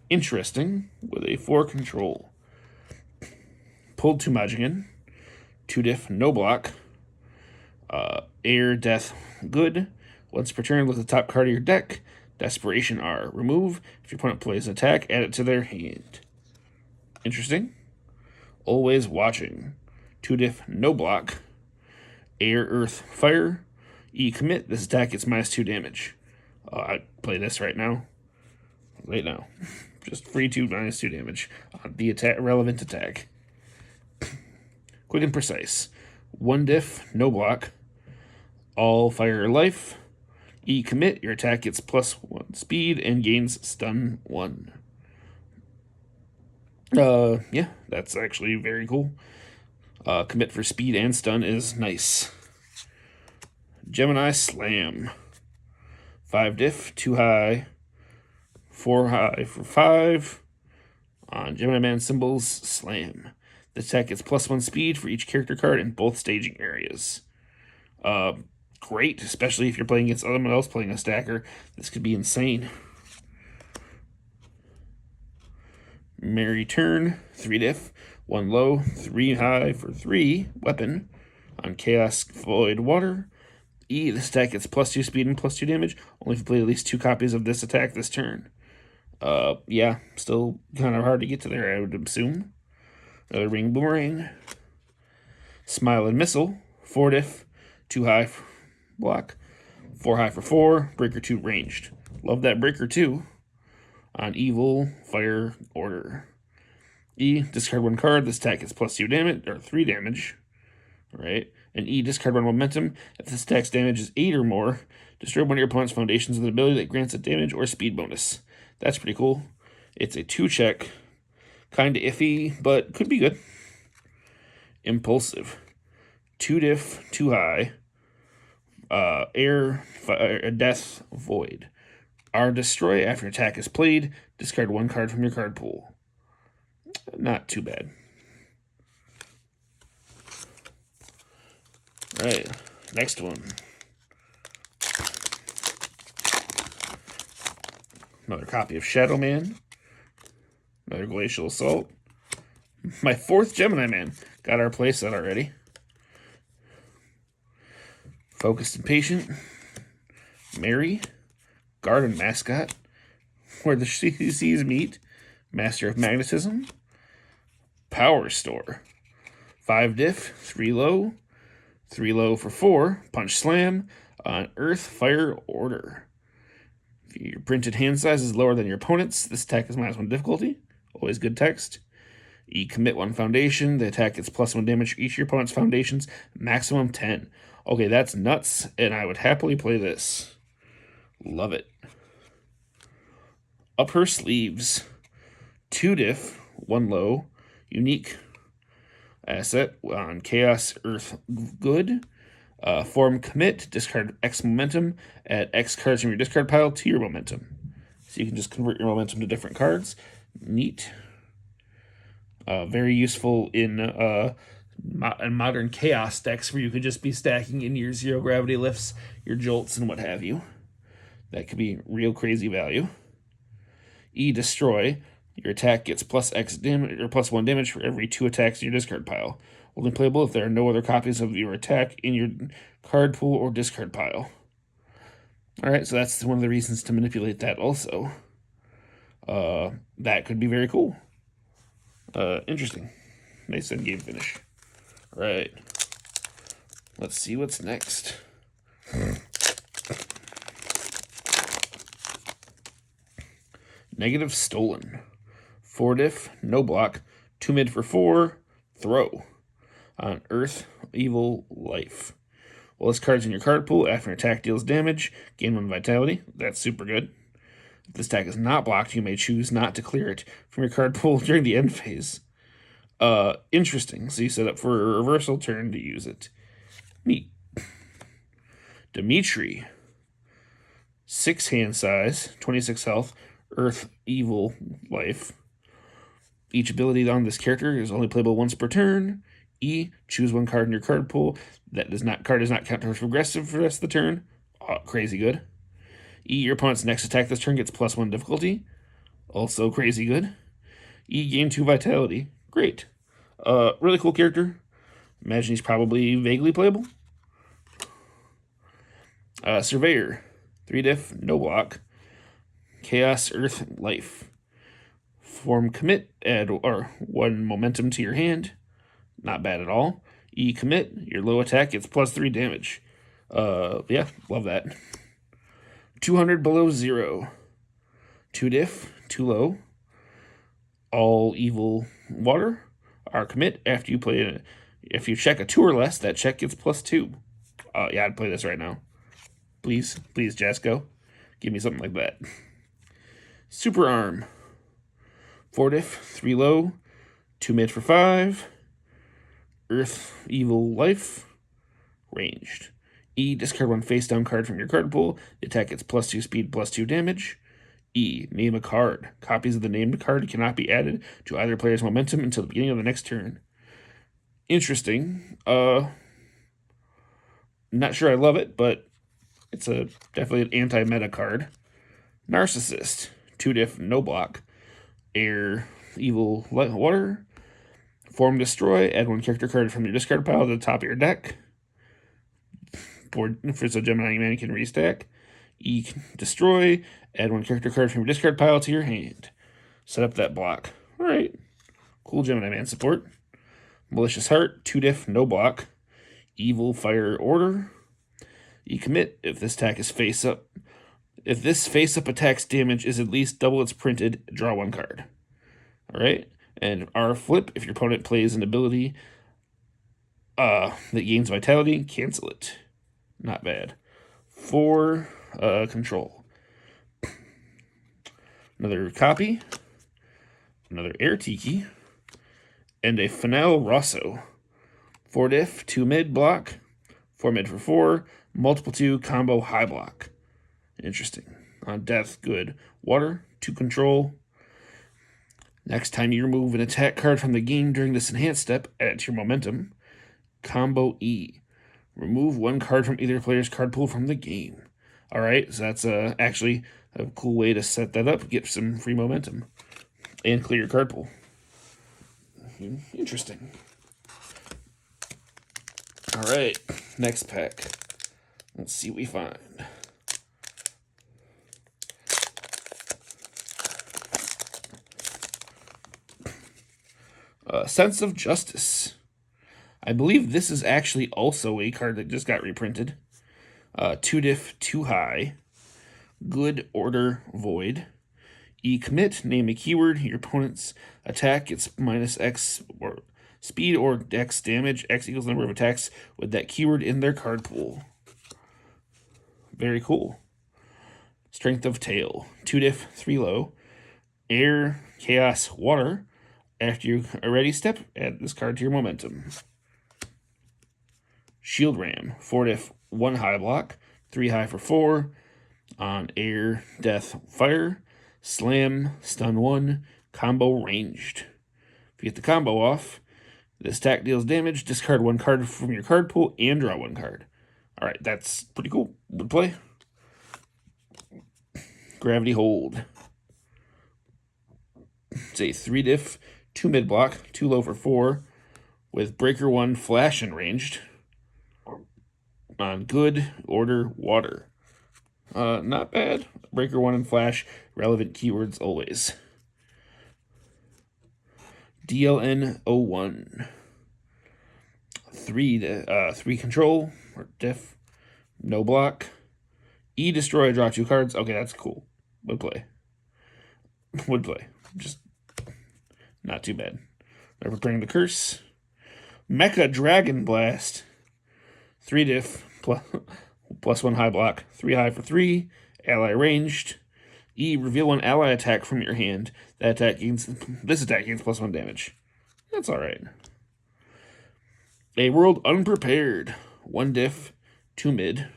Interesting. With a 4 control. Pulled to Majigan. 2 diff, no block. Air Death Good. Once per turn, look at the top card of your deck. Desperation R. Remove. If your opponent plays an attack, add it to their hand. Interesting. Always Watching. 2 diff, no block. Air Earth Fire. E, commit. This attack gets -2 damage. I'd play this right now. Just free 2 -2 damage on the relevant attack. Quick and precise. 1 diff, no block. All fire or life. E commit, your attack gets +1 speed and gains stun 1. Yeah, that's actually very cool. Commit for speed and stun is nice. Gemini Slam. 5 diff, 2 high, 4 high for 5. On Gemini Man symbols, Slam. The attack gets +1 speed for each character card in both staging areas. Great, especially if you're playing against someone else playing a stacker. This could be insane. Merry Turn, 3 diff, 1 low, 3 high for 3 weapon on Chaos Void Water. E, this attack gets +2 speed and +2 damage. Only if you play at least 2 copies of this attack this turn. Yeah, still kind of hard to get to there, I would assume. Another Ring Boomerang. Smile and Missile, 4 diff, 2 high block, 4 high for 4, Breaker 2 ranged. Love that Breaker 2 on Evil Fire Order. E, discard 1 card, this attack gets +2 damage, or 3 damage, right? And E, discard 1 momentum. If this attack's damage is 8 or more, destroy one of your opponent's foundations with an ability that grants a damage or speed bonus. That's pretty cool. It's a 2-check. Kind of iffy, but could be good. Impulsive. 2 diff, 2 high. Air, fire, Death, Void. R, destroy. After attack is played, discard 1 card from your card pool. Not too bad. Right, next one. Another copy of Shadow Man. Another Glacial Assault. My 4th Gemini Man. Got our playset already. Focused and Patient. Mary. Garden Mascot. Where the Seas Meet. Master of Magnetism. Power Store. 5 diff, 3 low. 3 low for 4. Punch Slam on Earth Fire Order. If your printed hand size is lower than your opponent's, this attack is -1 difficulty. Always good text. E, commit 1 foundation. The attack gets +1 damage for each of your opponent's foundations, maximum 10. Okay, that's nuts, and I would happily play this. Love it. Up Her Sleeves. 2 diff, 1 low. Unique asset on Chaos Earth Good. Form commit, discard X momentum, add X cards from your discard pile to your momentum. So you can just convert your momentum to different cards. Neat. Very useful in modern chaos decks where you could just be stacking in your zero gravity lifts, your jolts, and what have you. That could be real crazy value. E, destroy. Your attack gets +X damage or +1 damage for every 2 attacks in your discard pile. Only playable if there are no other copies of your attack in your card pool or discard pile. Alright, so that's one of the reasons to manipulate that also. That could be very cool. Interesting. Nice end game finish. Right. Let's see what's next. Negative Stolen. 4 diff, no block. 2 mid for 4. Throw. On Earth, Evil, Life. Well, this card's in your card pool. After an attack deals damage, gain 1 vitality. That's super good. If this attack is not blocked, you may choose not to clear it from your card pool during the end phase. Interesting. So you set up for a reversal turn to use it. Neat. Dimitri. 6 hand size, 26 health, Earth, Evil, Life. Each ability on this character is only playable once per turn. E, choose 1 card in your card pool. Card does not count towards progressive for the rest of the turn. Crazy good. E, your opponent's next attack this turn gets +1 difficulty. Also crazy good. E, gain 2 vitality. Great. Really cool character. Imagine he's probably vaguely playable. Surveyor. 3 diff, no block. Chaos Earth Life. Form commit, add 1 momentum to your hand. Not bad at all. E, commit, your low attack gets +3 damage. Yeah, love that. 200 below 0. 2 diff, 2 low. All Evil Water. R, commit, after you play If you check a 2 or less, that check gets +2. Yeah, I'd play this right now. Please, Jasco. Give me something like that. Super Arm. 4 diff, 3 low, 2 mid for 5. Earth, Evil Life. Ranged. E, discard 1 face down card from your card pool. The attack gets +2 speed, +2 damage. E, name a card. Copies of the named card cannot be added to either player's momentum until the beginning of the next turn. Interesting. Not sure I love it, but it's definitely an anti-meta card. Narcissist. 2 diff, no block. Air, Evil Water. Form Destroy. Add 1 character card from your discard pile to the top of your deck. Board for so Gemini Man can restack. E, Destroy. Add 1 character card from your discard pile to your hand. Set up that block. Alright. Cool Gemini Man support. Malicious Heart. 2 diff, no block. Evil Fire Order. E, commit. If this attack is face up. If this face-up attack's damage is at least double its printed, draw 1 card. Alright? And R flip, if your opponent plays an ability that gains vitality, cancel it. Not bad. 4 control. Another copy. Another Air Tiki. And a Finale Rosso. 4 diff, 2 mid block. 4 mid for 4. Multiple 2 combo high block. Interesting. On death, good. Water, 2 control. Next time you remove an attack card from the game during this enhanced step, add it to your momentum. Combo E. Remove 1 card from either player's card pool from the game. Alright, so that's actually a cool way to set that up, get some free momentum, and clear your card pool. Interesting. Alright, next pack. Let's see what we find. Sense of Justice. I believe this is actually also a card that just got reprinted. 2 diff, 2 high. Good Order Void. E, commit, name a keyword. Your opponent's attack gets -X or speed or X damage. X equals the number of attacks with that keyword in their card pool. Very cool. Strength of Tail. 2 diff, 3 low. Air, Chaos, Water. After you are ready, step, add this card to your momentum. Shield Ram. 4 diff, 1 high block. 3 high for 4. On Air, Death, Fire. Slam, Stun 1. Combo ranged. If you get the combo off, this attack deals damage. Discard 1 card from your card pool and draw 1 card. Alright, that's pretty cool. Would play. Gravity Hold. It's a 3 diff, 2 mid block, 2 low for 4, with Breaker 1 Flash and ranged. On Good Order Water. Not bad. Breaker 1 and Flash, relevant keywords always. DLN 01. 3 control, or diff, no block. E, destroy, draw 2 cards. Okay, that's cool. Would play. Would play. Just not too bad. Never bring the curse. Mecha Dragon Blast. 3 diff, plus 1 high block. 3 high for 3. Ally ranged. E, reveal 1 ally attack from your hand. This attack gains +1 damage. That's alright. A World Unprepared. 1 diff, 2 mid.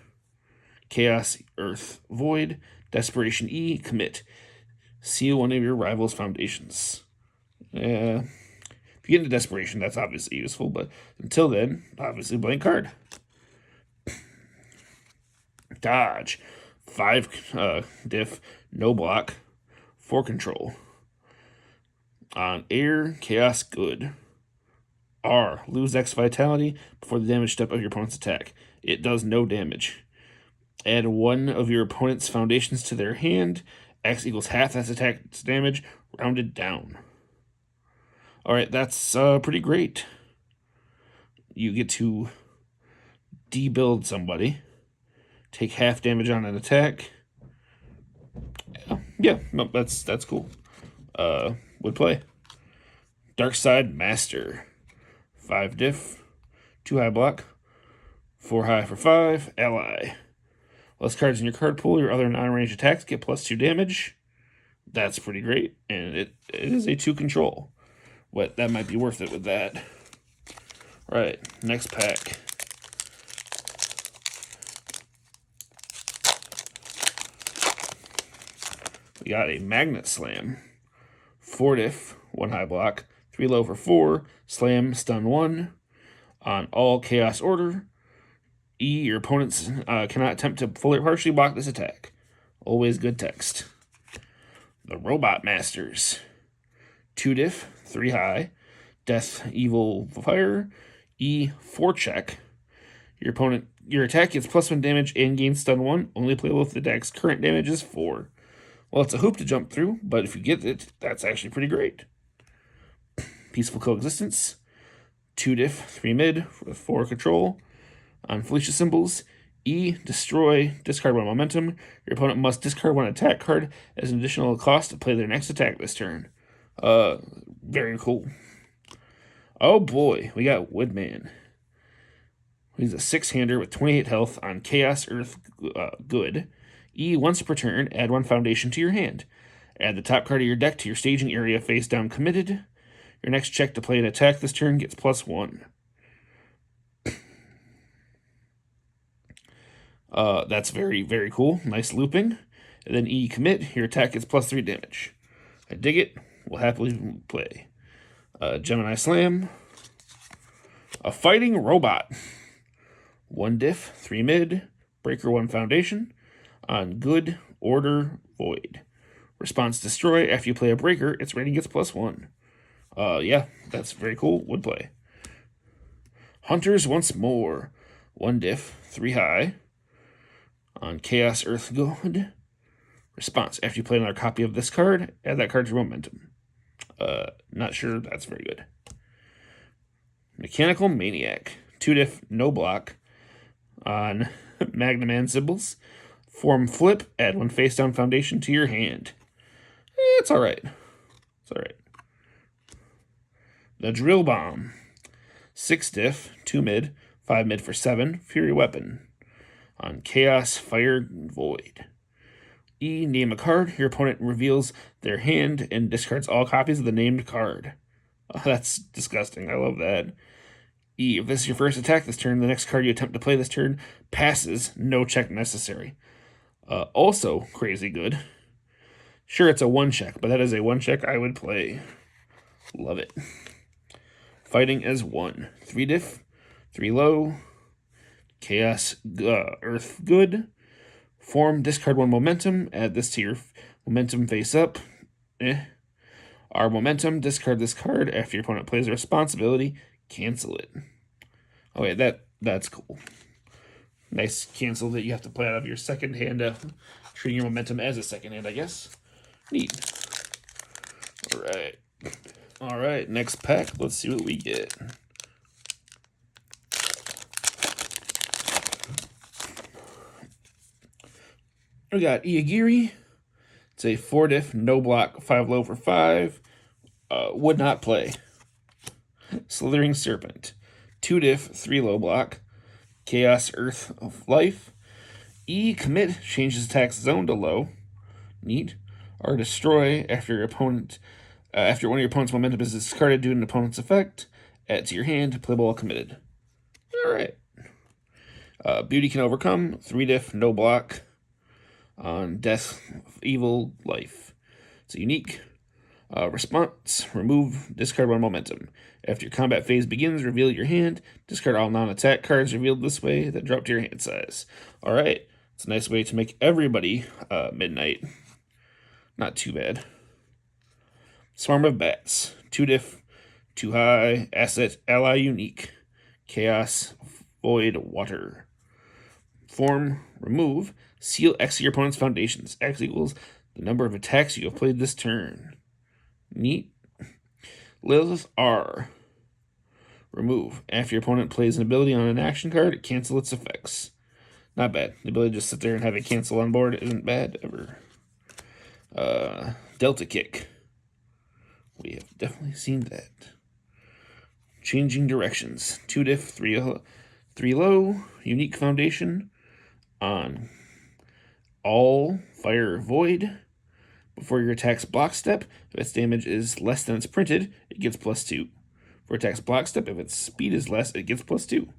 Chaos, Earth, Void. Desperation E, commit. Seal 1 of your rival's foundations. If you get into Desperation, that's obviously useful, but until then, obviously blank card. Dodge. 5 diff, no block. 4 control. On Air, Chaos, good. R, lose X vitality before the damage step of your opponent's attack. It does no damage. Add 1 of your opponent's foundations to their hand. X equals half that attack's damage, rounded down. Alright, that's pretty great. You get to debuild somebody. Take half damage on an attack. Yeah, no, that's cool. Would play. Darkside Master. 5 diff, 2 high block, 4 high for 5, ally. Less cards in your card pool, your other non-range attacks get +2 damage. That's pretty great, and it is a 2 control. But that might be worth it with that. All right, next pack. We got a Magnet Slam. 4 diff, 1 high block, 3 low for 4, slam, stun 1. On all chaos order. Your opponents cannot attempt to fully or partially block this attack. Always good text. The Robot Masters. 2 diff, 3 high, death, evil, fire, 4 check. Your attack gets +1 damage and gains stun 1. Only playable if the deck's current damage is 4. Well, it's a hoop to jump through, but if you get it, that's actually pretty great. Peaceful Coexistence. 2 diff, 3 mid, with 4 control. On Felicia symbols, destroy, discard 1 momentum. Your opponent must discard 1 attack card as an additional cost to play their next attack this turn. Very cool. Oh boy, we got Woodman. He's a 6-hander with 28 health on Chaos Earth Good. Once per turn, add 1 foundation to your hand. Add the top card of your deck to your staging area face down committed. Your next check to play an attack this turn gets +1. That's very, very cool. Nice looping. And then commit, your attack gets +3 damage. I dig it. We'll happily play. Gemini Slam. A Fighting Robot. 1 diff, 3 mid, breaker 1 foundation. On Good, Order, Void. Response destroy. After you play a breaker, its rating gets +1. Yeah, that's very cool. Would play. Hunters Once More. 1 diff, 3 high. On Chaos Earth Good. Response. After you play another copy of this card, add that card to your momentum. Not sure that's very good. Mechanical Maniac. 2 diff, no block. On Magnaman symbols. Form flip, add 1 face down foundation to your hand. It's alright. It's alright. The Drill Bomb. 6 diff, 2 mid, 5 mid for 7, Fury Weapon. On Chaos Fire Void. Name a card. Your opponent reveals their hand and discards all copies of the named card. Oh, that's disgusting. I love that. If this is your first attack this turn, the next card you attempt to play this turn passes. No check necessary. Also crazy good. Sure, it's a 1 check, but that is a 1 check I would play. Love it. Fighting as 1. 3 diff, 3 low. Chaos Earth Good. Form, discard 1 momentum. Add this to your momentum face up. Our momentum, discard this card. After your opponent plays a responsibility, cancel it. Okay, that's cool. Nice cancel that you have to play out of your second hand, treating your momentum as a second hand, I guess. Neat. All right, next pack. Let's see what we get. We got Iagiri. It's a 4 diff, no block, 5 low for 5. Would not play. Slithering Serpent. 2 diff, 3 low block. Chaos Earth of Life. Commit, changes attack zone to low. Neat. Or destroy after one of your opponent's momentum is discarded due to an opponent's effect. Add to your hand, playable while committed. Alright. Beauty Can Overcome. 3 diff, no block. On Death, Evil, Life. It's a unique. Response, remove, discard 1 momentum. After your combat phase begins, reveal your hand. Discard all non-attack cards revealed this way, then drop to your hand size. Alright, it's a nice way to make everybody midnight. Not too bad. Swarm of Bats. 2 diff, 2 high, asset, ally unique. Chaos, Void, Water. Form, remove, seal X of your opponent's foundations. X equals the number of attacks you have played this turn. Neat. Lilith R. Remove. After your opponent plays an ability on an action card, cancel its effects. Not bad. The ability to just sit there and have it cancel on board isn't bad ever. Delta Kick. We have definitely seen that. Changing Directions. 2 diff, 3 low. Unique Foundation on all fire void. Before your attack's block step, if its damage is less than its printed, it gets +2. For attack's block step, if its speed is less, it gets +2.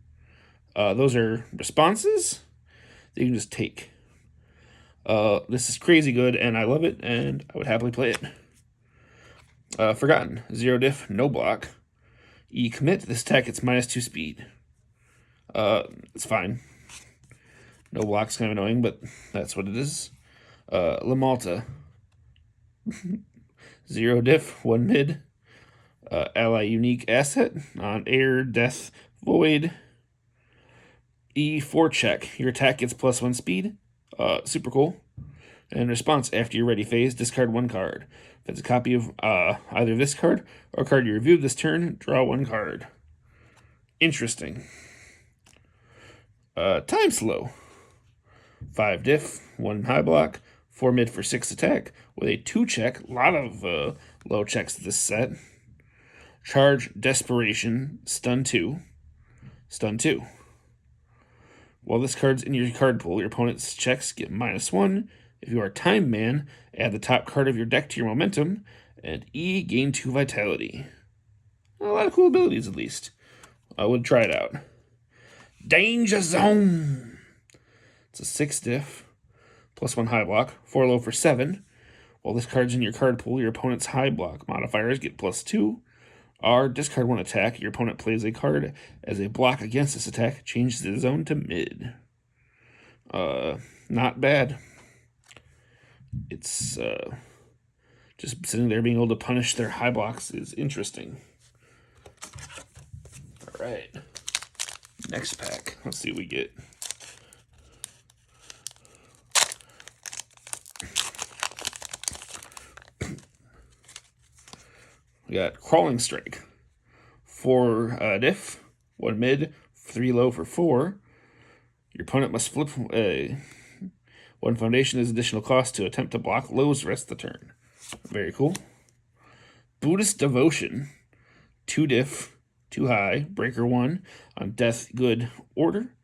Those are responses that you can just take. This is crazy good, and I love it, and I would happily play it. Forgotten. 0 diff, no block. E commit. This attack gets -2 speed. It's fine. No block's kind of annoying, but that's what it is. La Malta. 0 diff, 1 mid. Ally unique asset on air, death, void. E4 check. Your attack gets +1 speed. Super cool. And response, after your ready phase, discard 1 card. If it's a copy of either this card or a card you reviewed this turn, draw 1 card. Interesting. Time slow. 5 diff, 1 high block, 4 mid for 6 attack, with a 2 check. A lot of low checks this set. Charge, Desperation, stun 2. Stun 2. While this card's in your card pool, your opponent's checks get -1. If you are Time Man, add the top card of your deck to your momentum, and E, gain 2 vitality. A lot of cool abilities, at least. I would try it out. Danger Zone! It's a 6 diff, +1 high block, 4 low for 7. While this card's in your card pool, your opponent's high block modifiers get +2. R, discard 1 attack. Your opponent plays a card as a block against this attack. Change the zone to mid. Not bad. It's just sitting there being able to punish their high blocks is interesting. All right. Next pack. Let's see what we get. We got Crawling Strike. 4 diff, 1 mid, 3 low for 4. Your opponent must flip 1 foundation as additional cost to attempt to block lows the rest of the turn. Very cool. Buddhist Devotion. 2 diff, 2 high, breaker 1 on death good order.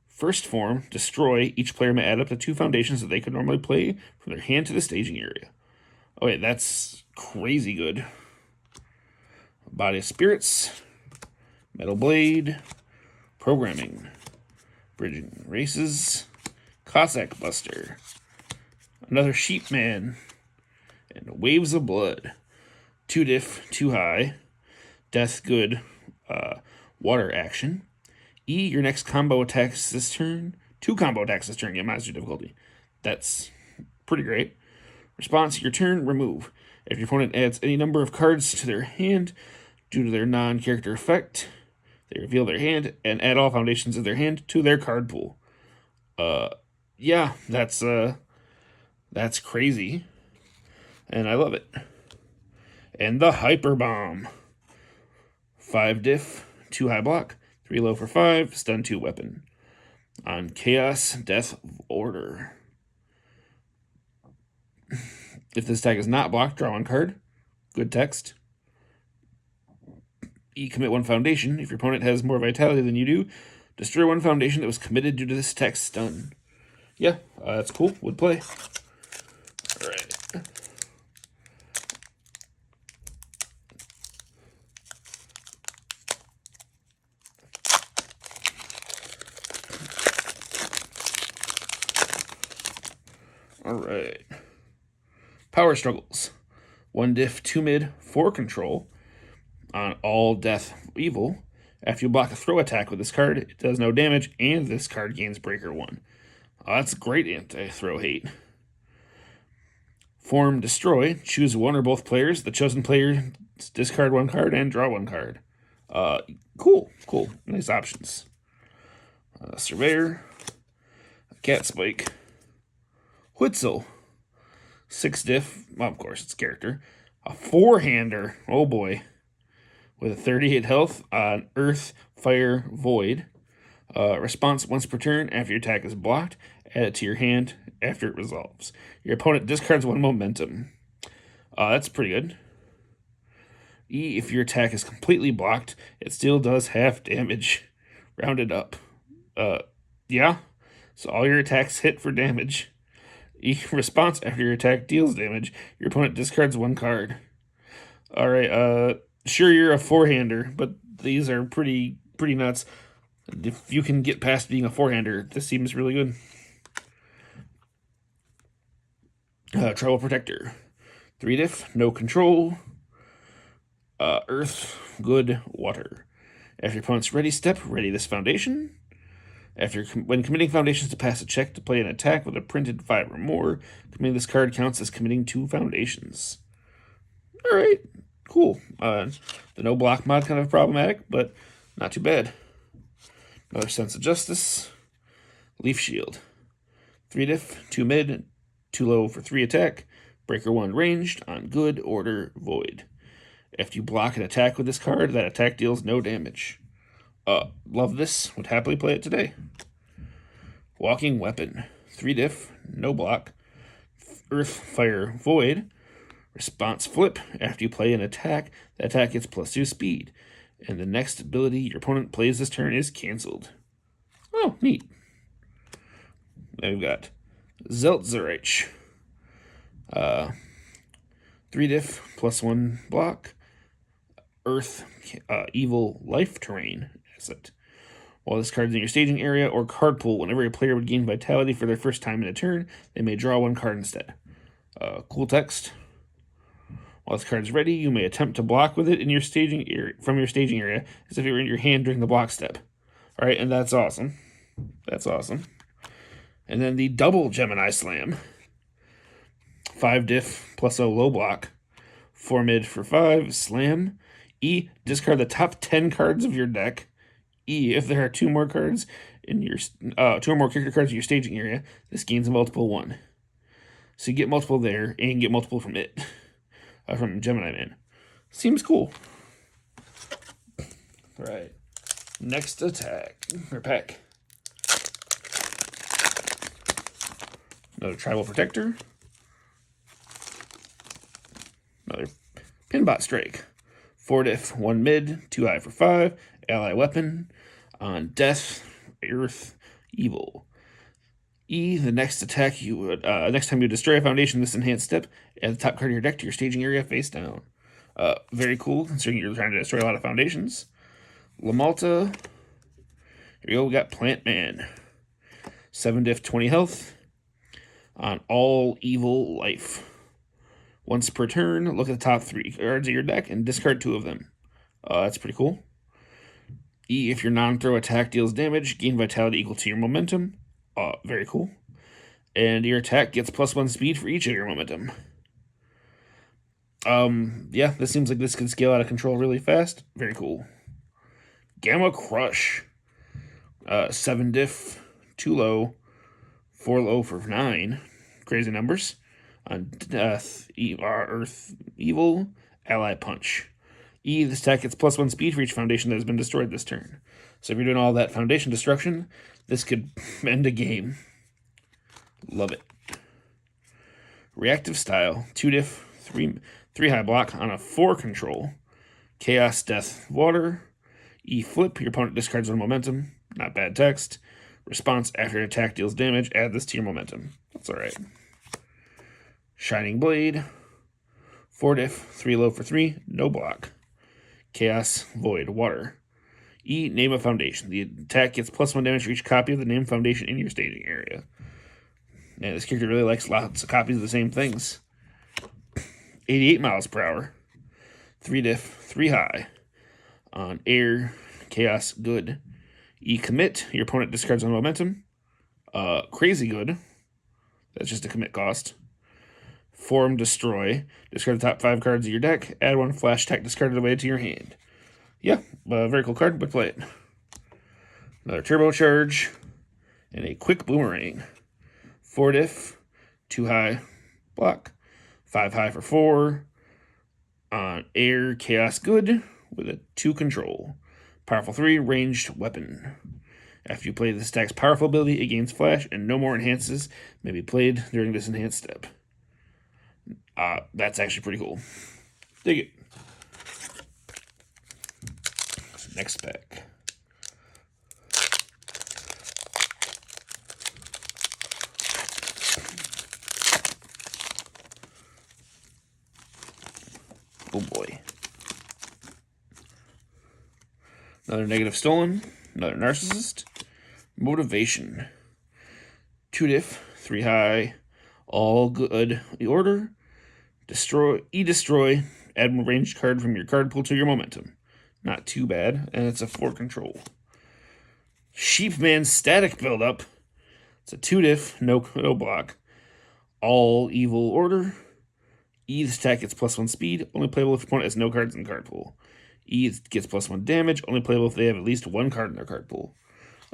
First form, destroy. Each player may add up to 2 foundations that they could normally play from their hand to the staging area. Okay, that's crazy good. Body of Spirits, Metal Blade, Programming, Bridging Races, Cossack Buster, another Sheep Man, and Waves of Blood. 2 diff, 2 high, Death Good, Water Action. E, your next combo attacks this turn. 2 combo attacks this turn, get -2 difficulty. That's pretty great. Response, your turn, remove. If your opponent adds any number of cards to their hand due to their non-character effect, they reveal their hand and add all foundations of their hand to their card pool. Yeah, that's crazy, and I love it. And the Hyper Bomb. 5 diff, 2 high block, 3 low for 5, stun 2 weapon. On Chaos Death Order. If this attack is not blocked, draw 1 card. Good text. E, commit 1 foundation. If your opponent has more vitality than you do, destroy 1 foundation that was committed due to this attack's stun. Yeah, that's cool. Would play. All right. All right. Power Struggles. 1 diff, 2 mid, 4 control. On all death evil. After you block a throw attack with this card, it does no damage, and this card gains breaker 1. That's great anti-throw hate. Form Destroy. Choose 1 or both players. The chosen player discard 1 card and draw 1 card. Cool. Nice options. Surveyor. Cat Spike. Witzel. 6 diff. Well, of course, it's character. A 4-hander. Oh boy. With a 38 health on Earth, Fire, Void. Response once per turn after your attack is blocked. Add it to your hand after it resolves. Your opponent discards 1 momentum. That's pretty good. E, if your attack is completely blocked, it still does half damage. Rounded up. Yeah. So all your attacks hit for damage. E, response after your attack deals damage, your opponent discards 1 card. Alright, sure you're a 4-hander, but these are pretty nuts. If you can get past being a 4-hander, this seems really good. Trouble Protector. 3 diff, no control. Earth, good, water. After your opponent's ready step, ready this foundation. When committing foundations to pass a check to play an attack with a printed 5 or more, committing this card counts as committing 2 foundations. Alright, cool. The no block mod kind of problematic, but not too bad. Another Sense of Justice. Leaf Shield. 3 diff, 2 mid, 2 low for 3 attack. Breaker 1 ranged on good, order, void. After you block an attack with this card, that attack deals no damage. Love this. Would happily play it today. Walking Weapon. 3 diff, no block. Earth, Fire, Void. Response flip. After you play an attack, the attack gets +2 speed. And the next ability your opponent plays this turn is cancelled. Oh, neat. Then we've got Zeltzerich. 3 diff, +1 block. Earth, Evil, Life Terrain asset. While this card is in your staging area or card pool, whenever a player would gain vitality for their first time in a turn, they may draw 1 card instead. Cool text. While this card is ready, you may attempt to block with it in your staging area, from your staging area, as if it were in your hand during the block step. All right, and that's awesome. That's awesome. And then the double Gemini Slam. 5 diff, +0 low block. 4 mid for 5, slam. E, discard the top 10 cards of your deck. E, if there are 2 more cards in your 2 or more character cards in your staging area, this gains a multiple 1. So you get multiple there, and you get multiple from it. From Gemini Man. Seems cool. Right. Next attack. Or pack. Another Tribal Protector. Another Pinbot Strike. 4 diff, 1 mid, 2 high for 5. Ally weapon. On death, earth, evil. E, the next attack you would next time you destroy a foundation this enhanced step, add the top card of your deck to your staging area face down. Very cool, considering you're trying to destroy a lot of foundations. Lamalta. Here we go, we got Plant Man. 7 diff, 20 health. On all evil life. Once per turn, look at the top 3 cards of your deck and discard 2 of them. That's pretty cool. E, if your non-throw attack deals damage, gain vitality equal to your momentum. Very cool. And your attack gets +1 speed for each of your momentum. Yeah, this seems like this could scale out of control really fast. Very cool. Gamma Crush. 7 diff, 2 low, 4 low for 9. Crazy numbers. On Death, Earth, Evil, Ally Punch. E, this attack gets +1 speed for each foundation that has been destroyed this turn. So if you're doing all that foundation destruction, this could end a game. Love it. Reactive Style. 2 diff, 3 high block on a 4 control. Chaos, Death, Water. E, flip. Your opponent discards 1 momentum. Not bad text. Response after an attack deals damage. Add this to your momentum. That's alright. Shining Blade. 4 diff, 3 low for 3. No block. Chaos, Void, Water. E, name a foundation. The attack gets +1 damage for each copy of the named foundation in your staging area. Man, this character really likes lots of copies of the same things. 88 miles per hour. 3 diff, 3 high. On air, chaos, good. E, commit. Your opponent discards 1 momentum. Crazy good. That's just a commit cost. Form, destroy. Discard the top 5 cards of your deck. Add 1 flash attack discarded away to your hand. Yeah, very cool card, but play it. Another Turbocharge. And a Quick Boomerang. 4 diff, 2 high, block. 5 high for 4. On air, chaos, good. With a 2 control. Powerful 3, ranged weapon. After you play this attack's powerful ability, it gains flash, and no more enhances may be played during this enhanced step. That's actually pretty cool. Dig it. Next pack. Oh boy. Another negative stolen. Another narcissist. Motivation. 2 diff, 3 high. All good order. Destroy. Add one ranged card from your card pool to your momentum. Not too bad. And it's a 4 control. Sheepman static buildup. It's a 2 diff, no block. All evil order. This attack gets +1 speed, only playable if your opponent has no cards in the card pool. Gets +1 damage, only playable if they have at least 1 card in their card pool.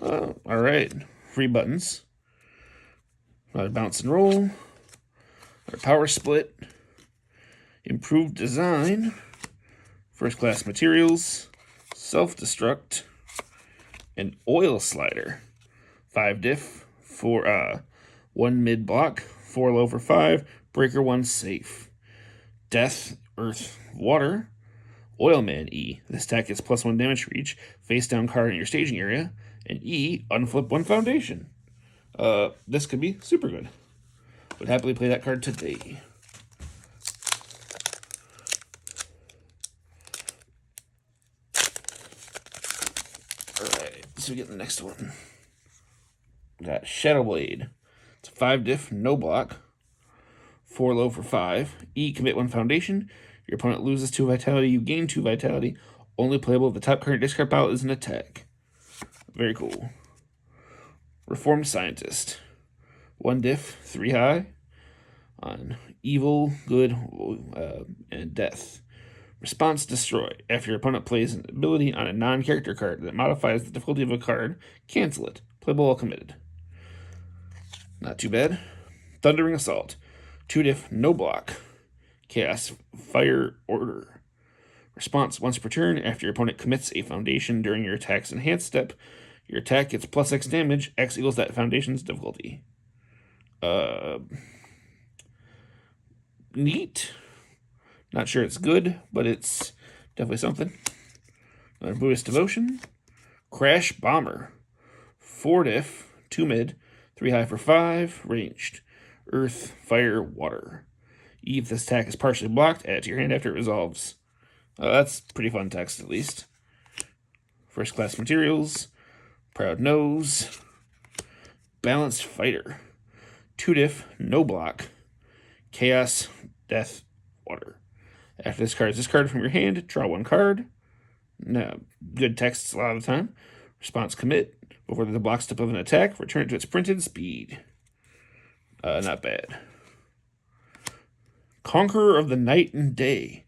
Alright. Free buttons. Another bounce and roll. Another power split. Improved design. First class materials. Self-destruct. An oil slider. 5 diff. 1 mid block. 4 low for 5. Breaker 1 safe. Death, Earth, Water, Oilman E. This attack gets +1 damage for each face down card in your staging area. And E, unflip 1 foundation. This could be super good. Would happily play that card today. Alright, so we get the next one. We got Shadow Blade. It's a 5 diff, no block. 4 low for 5. E, commit 1 foundation. Your opponent loses 2 vitality. You gain 2 vitality. Only playable if the top card in your discard pile is an attack. Very cool. Reformed Scientist. 1 diff, 3 high. On evil, good, and death. Response, destroy. After your opponent plays an ability on a non-character card that modifies the difficulty of a card, cancel it. Playable while committed. Not too bad. Thundering Assault. 2 diff, no block. Chaos, fire, order. Response, once per turn, after your opponent commits a foundation during your attack's enhanced step, your attack gets +X damage, X equals that foundation's difficulty. Neat. Not sure it's good, but it's definitely something. Another Buddhist Devotion. Crash Bomber. 4 diff, 2 mid, 3 high for 5, ranged. Earth, Fire, Water. If this attack is partially blocked, add it to your hand after it resolves. That's pretty fun text, at least. First class materials. Proud Nose. Balanced Fighter. 2 diff, no block. Chaos, Death, Water. After this card is discarded from your hand, draw 1 card. No, good texts a lot of the time. Response, commit. Before the block step of an attack, return it to its printed speed. Not bad. Conqueror of the Night and Day.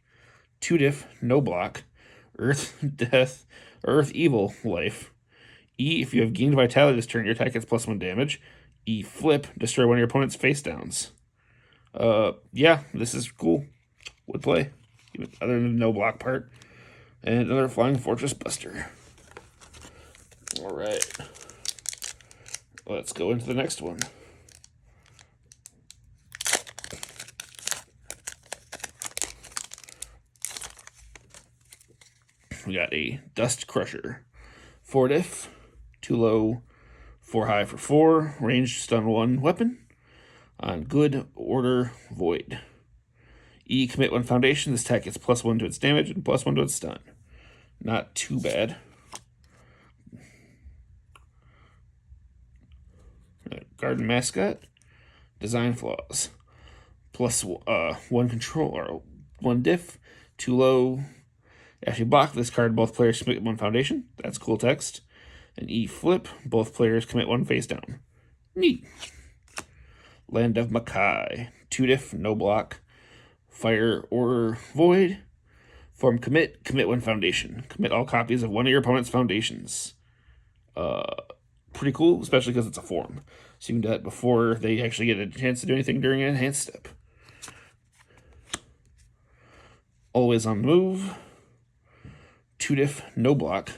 2 diff, no block. Earth, Death, Earth, Evil, Life. E, if you have gained vitality this turn, your attack gets +1 damage. E, flip, destroy one of your opponent's face downs. Yeah, this is cool. Would play. Even other than the no block part. And another Flying Fortress Buster. Alright. Let's go into the next one. We got a Dust Crusher. 4 diff, 2 low, 4 high for 4, ranged stun 1 weapon. On good, order, void. E, commit 1 foundation. This attack gets +1 to its damage and +1 to its stun. Not too bad. Garden Mascot. Design flaws. +1 control, or 1 diff, 2 low. After you block this card, both players commit 1 foundation. That's cool text. And E, flip. Both players commit 1 face down. Neat. Land of Makai. 2 diff, no block. Fire, order, void. Form commit. Commit 1 foundation. Commit all copies of one of your opponent's foundations. Pretty cool, especially because it's a form. So you can do that before they actually get a chance to do anything during an enhanced step. Always on the move. 2 diff, no block.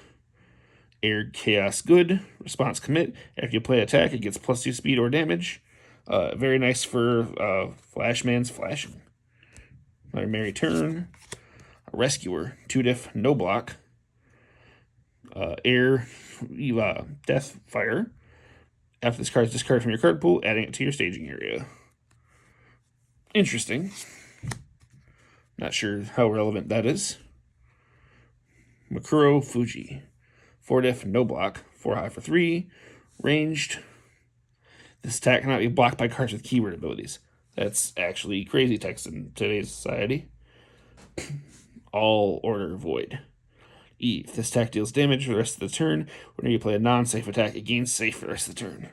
Air Chaos, good. Response, commit. After you play attack, it gets +2 speed or damage. Very nice for Flashman's flashing. Another Merry Turn. A Rescuer, 2 diff, no block. Air, Death, Fire. After this card is discarded from your card pool, adding it to your staging area. Interesting. Not sure how relevant that is. Makuro Fuji. 4 diff, no block. 4 high for 3. Ranged. This attack cannot be blocked by cards with keyword abilities. That's actually crazy text in today's society. All order void. E. If this attack deals damage for the rest of the turn, whenever you play a non-safe attack, it gains safe for the rest of the turn.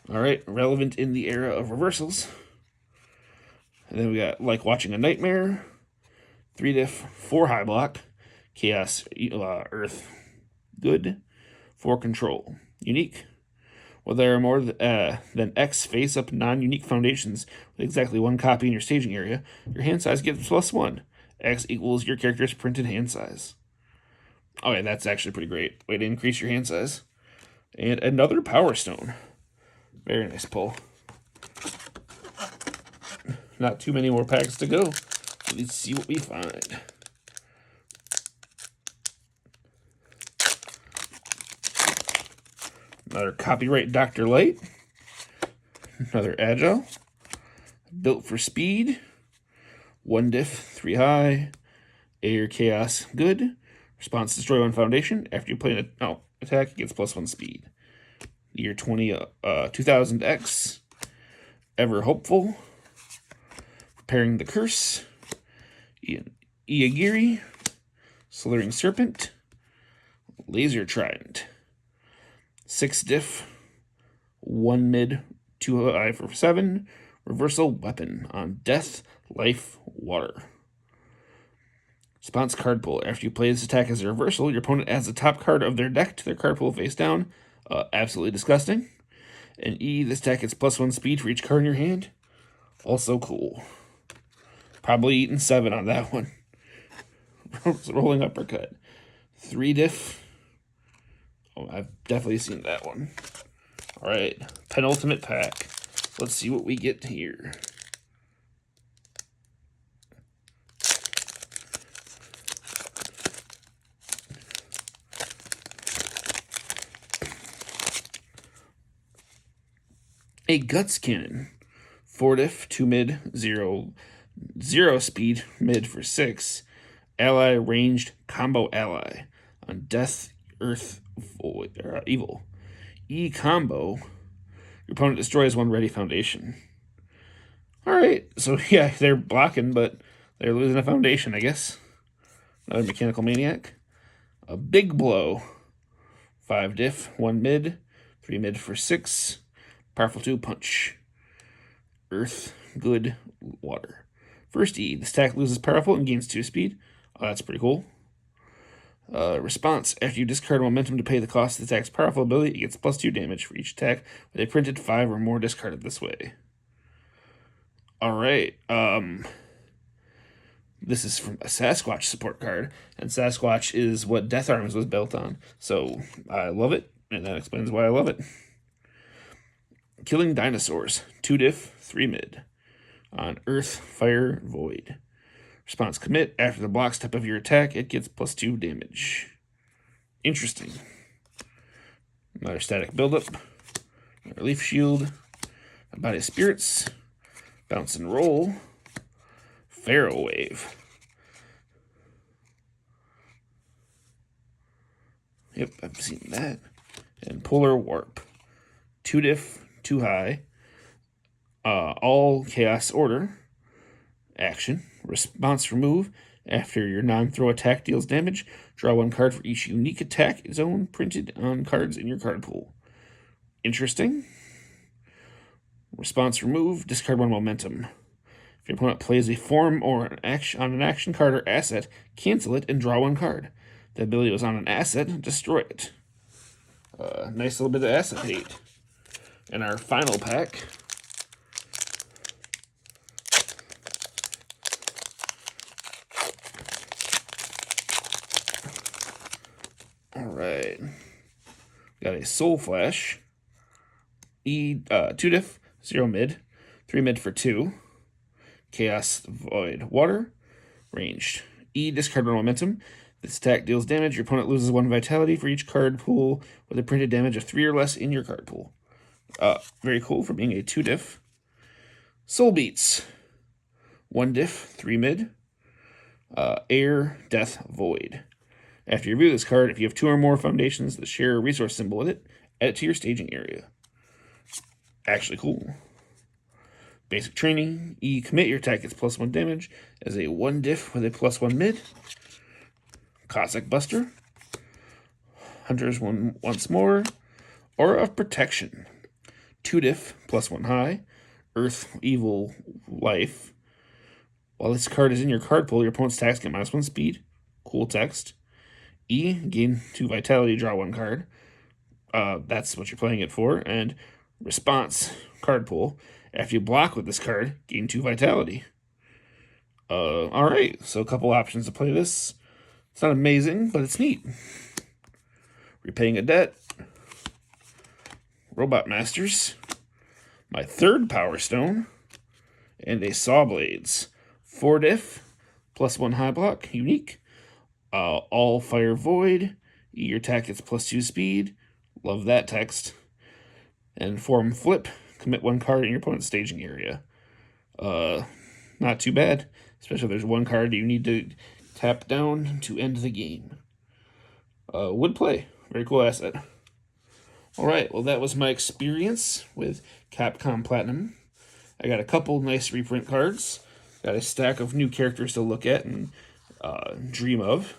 Alright, relevant in the era of reversals. And then we got Like Watching a Nightmare. 3 diff, 4 high block. Chaos, Earth, good. 4 control. Unique. Well, there are more than X face-up non-unique foundations with exactly 1 copy in your staging area, your hand size gets +1. X equals your character's printed hand size. Okay, that's actually pretty great. Way to increase your hand size. And another Power Stone. Very nice pull. Not too many more packs to go. Let's see what we find. Another Copyright Dr. Light. Another Agile. Built for Speed. 1 diff, 3 high. Air Chaos, good. Response, destroy 1 foundation. After you play an attack, it gets +1 speed. Year 2000X. Ever Hopeful. Preparing the Curse. Iagiri. Slithering Serpent. Laser Trident. 6 diff. 1 mid, 2 high for 7. Reversal Weapon on Death, Life, Water. Response card pool. After you play this attack as a reversal, your opponent adds the top card of their deck to their card pool face down. Absolutely disgusting. And E, this attack gets +1 speed for each card in your hand. Also cool. Probably eating 7 on that one. Rolling Uppercut. 3 diff. Oh, I've definitely seen that one. Alright, penultimate pack. Let's see what we get here. A Guts Cannon. 4 diff, 2 mid, 0 speed, mid for 6. Ally ranged combo ally. On Death, Earth, Void, Evil. E combo. Your opponent destroys 1 ready foundation. Alright, so yeah, they're blocking, but they're losing a foundation, I guess. Another Mechanical Maniac. A Big Blow. 5 diff, 1 mid, 3 mid for 6. Powerful 2 punch. Earth, good, water. First E, this attack loses powerful and gains 2 speed. Oh, that's pretty cool. Response, after you discard momentum to pay the cost of the attack's powerful ability, it gets +2 damage for each attack with a printed 5 or more discarded this way. Alright, this is from a Sasquatch support card, and Sasquatch is what Death Arms was built on, so I love it, and that explains why I love it. Killing Dinosaurs, 2 diff, 3 mid. On Earth, Fire, Void. Response, commit. After the block step of your attack, it gets +2 damage. Interesting. Another Static Buildup. Another Leaf Shield. A Body of Spirits. Bounce and Roll. Pharaoh Wave. Yep, I've seen that. And Polar Warp. 2 diff, 2 high. All Chaos Order. Action. Response, remove. After your non-throw attack deals damage, draw 1 card for each unique attack zone printed on cards in your card pool. Interesting. Response, remove. Discard 1 momentum. If your opponent plays a form or an action on an action card or asset, cancel it and draw 1 card. If the ability was on an asset, destroy it. Nice little bit of asset hate. And our final pack. Alright. Got a Soul Flash. 2 diff, 0 mid. 3 mid for 2. Chaos Void Water. Ranged. E, discard 1 momentum. This attack deals damage. Your opponent loses 1 vitality for each card pool with a printed damage of 3 or less in your card pool. Very cool for being a 2-diff. Soul Beats. 1 diff, 3 mid. Air, Death, Void. After you review this card, if you have 2 or more foundations that share a resource symbol with it, add it to your staging area. Actually cool. Basic training. E, commit. Your attack gets +1 damage as a 1 diff with a +1 mid. Cossack Buster. Hunter's once more. Aura of Protection. 2 diff, +1 high. Earth, Evil, Life. While this card is in your card pool, your opponent's attacks get -1 speed. Cool text. E, gain 2 vitality, draw 1 card. That's what you're playing it for. And response, card pool. After you block with this card, gain 2 vitality. Alright, so a couple options to play this. It's not amazing, but it's neat. Repaying a Debt. Robot Masters. My 3rd Power Stone. And a Saw Blades. 4 diff, +1 high block, unique. All Fire Void. Your attack gets +2 speed. Love that text. And Form Flip. Commit 1 card in your opponent's staging area. Not too bad, especially if there's 1 card you need to tap down to end the game. Would play. Very cool asset. Alright, well that was my experience with Capcom Platinum. I got a couple nice reprint cards. Got a stack of new characters to look at and dream of.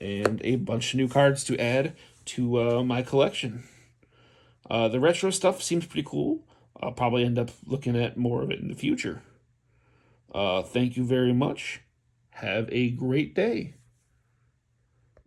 And a bunch of new cards to add to my collection. The retro stuff seems pretty cool. I'll probably end up looking at more of it in the future. Thank you very much. Have a great day.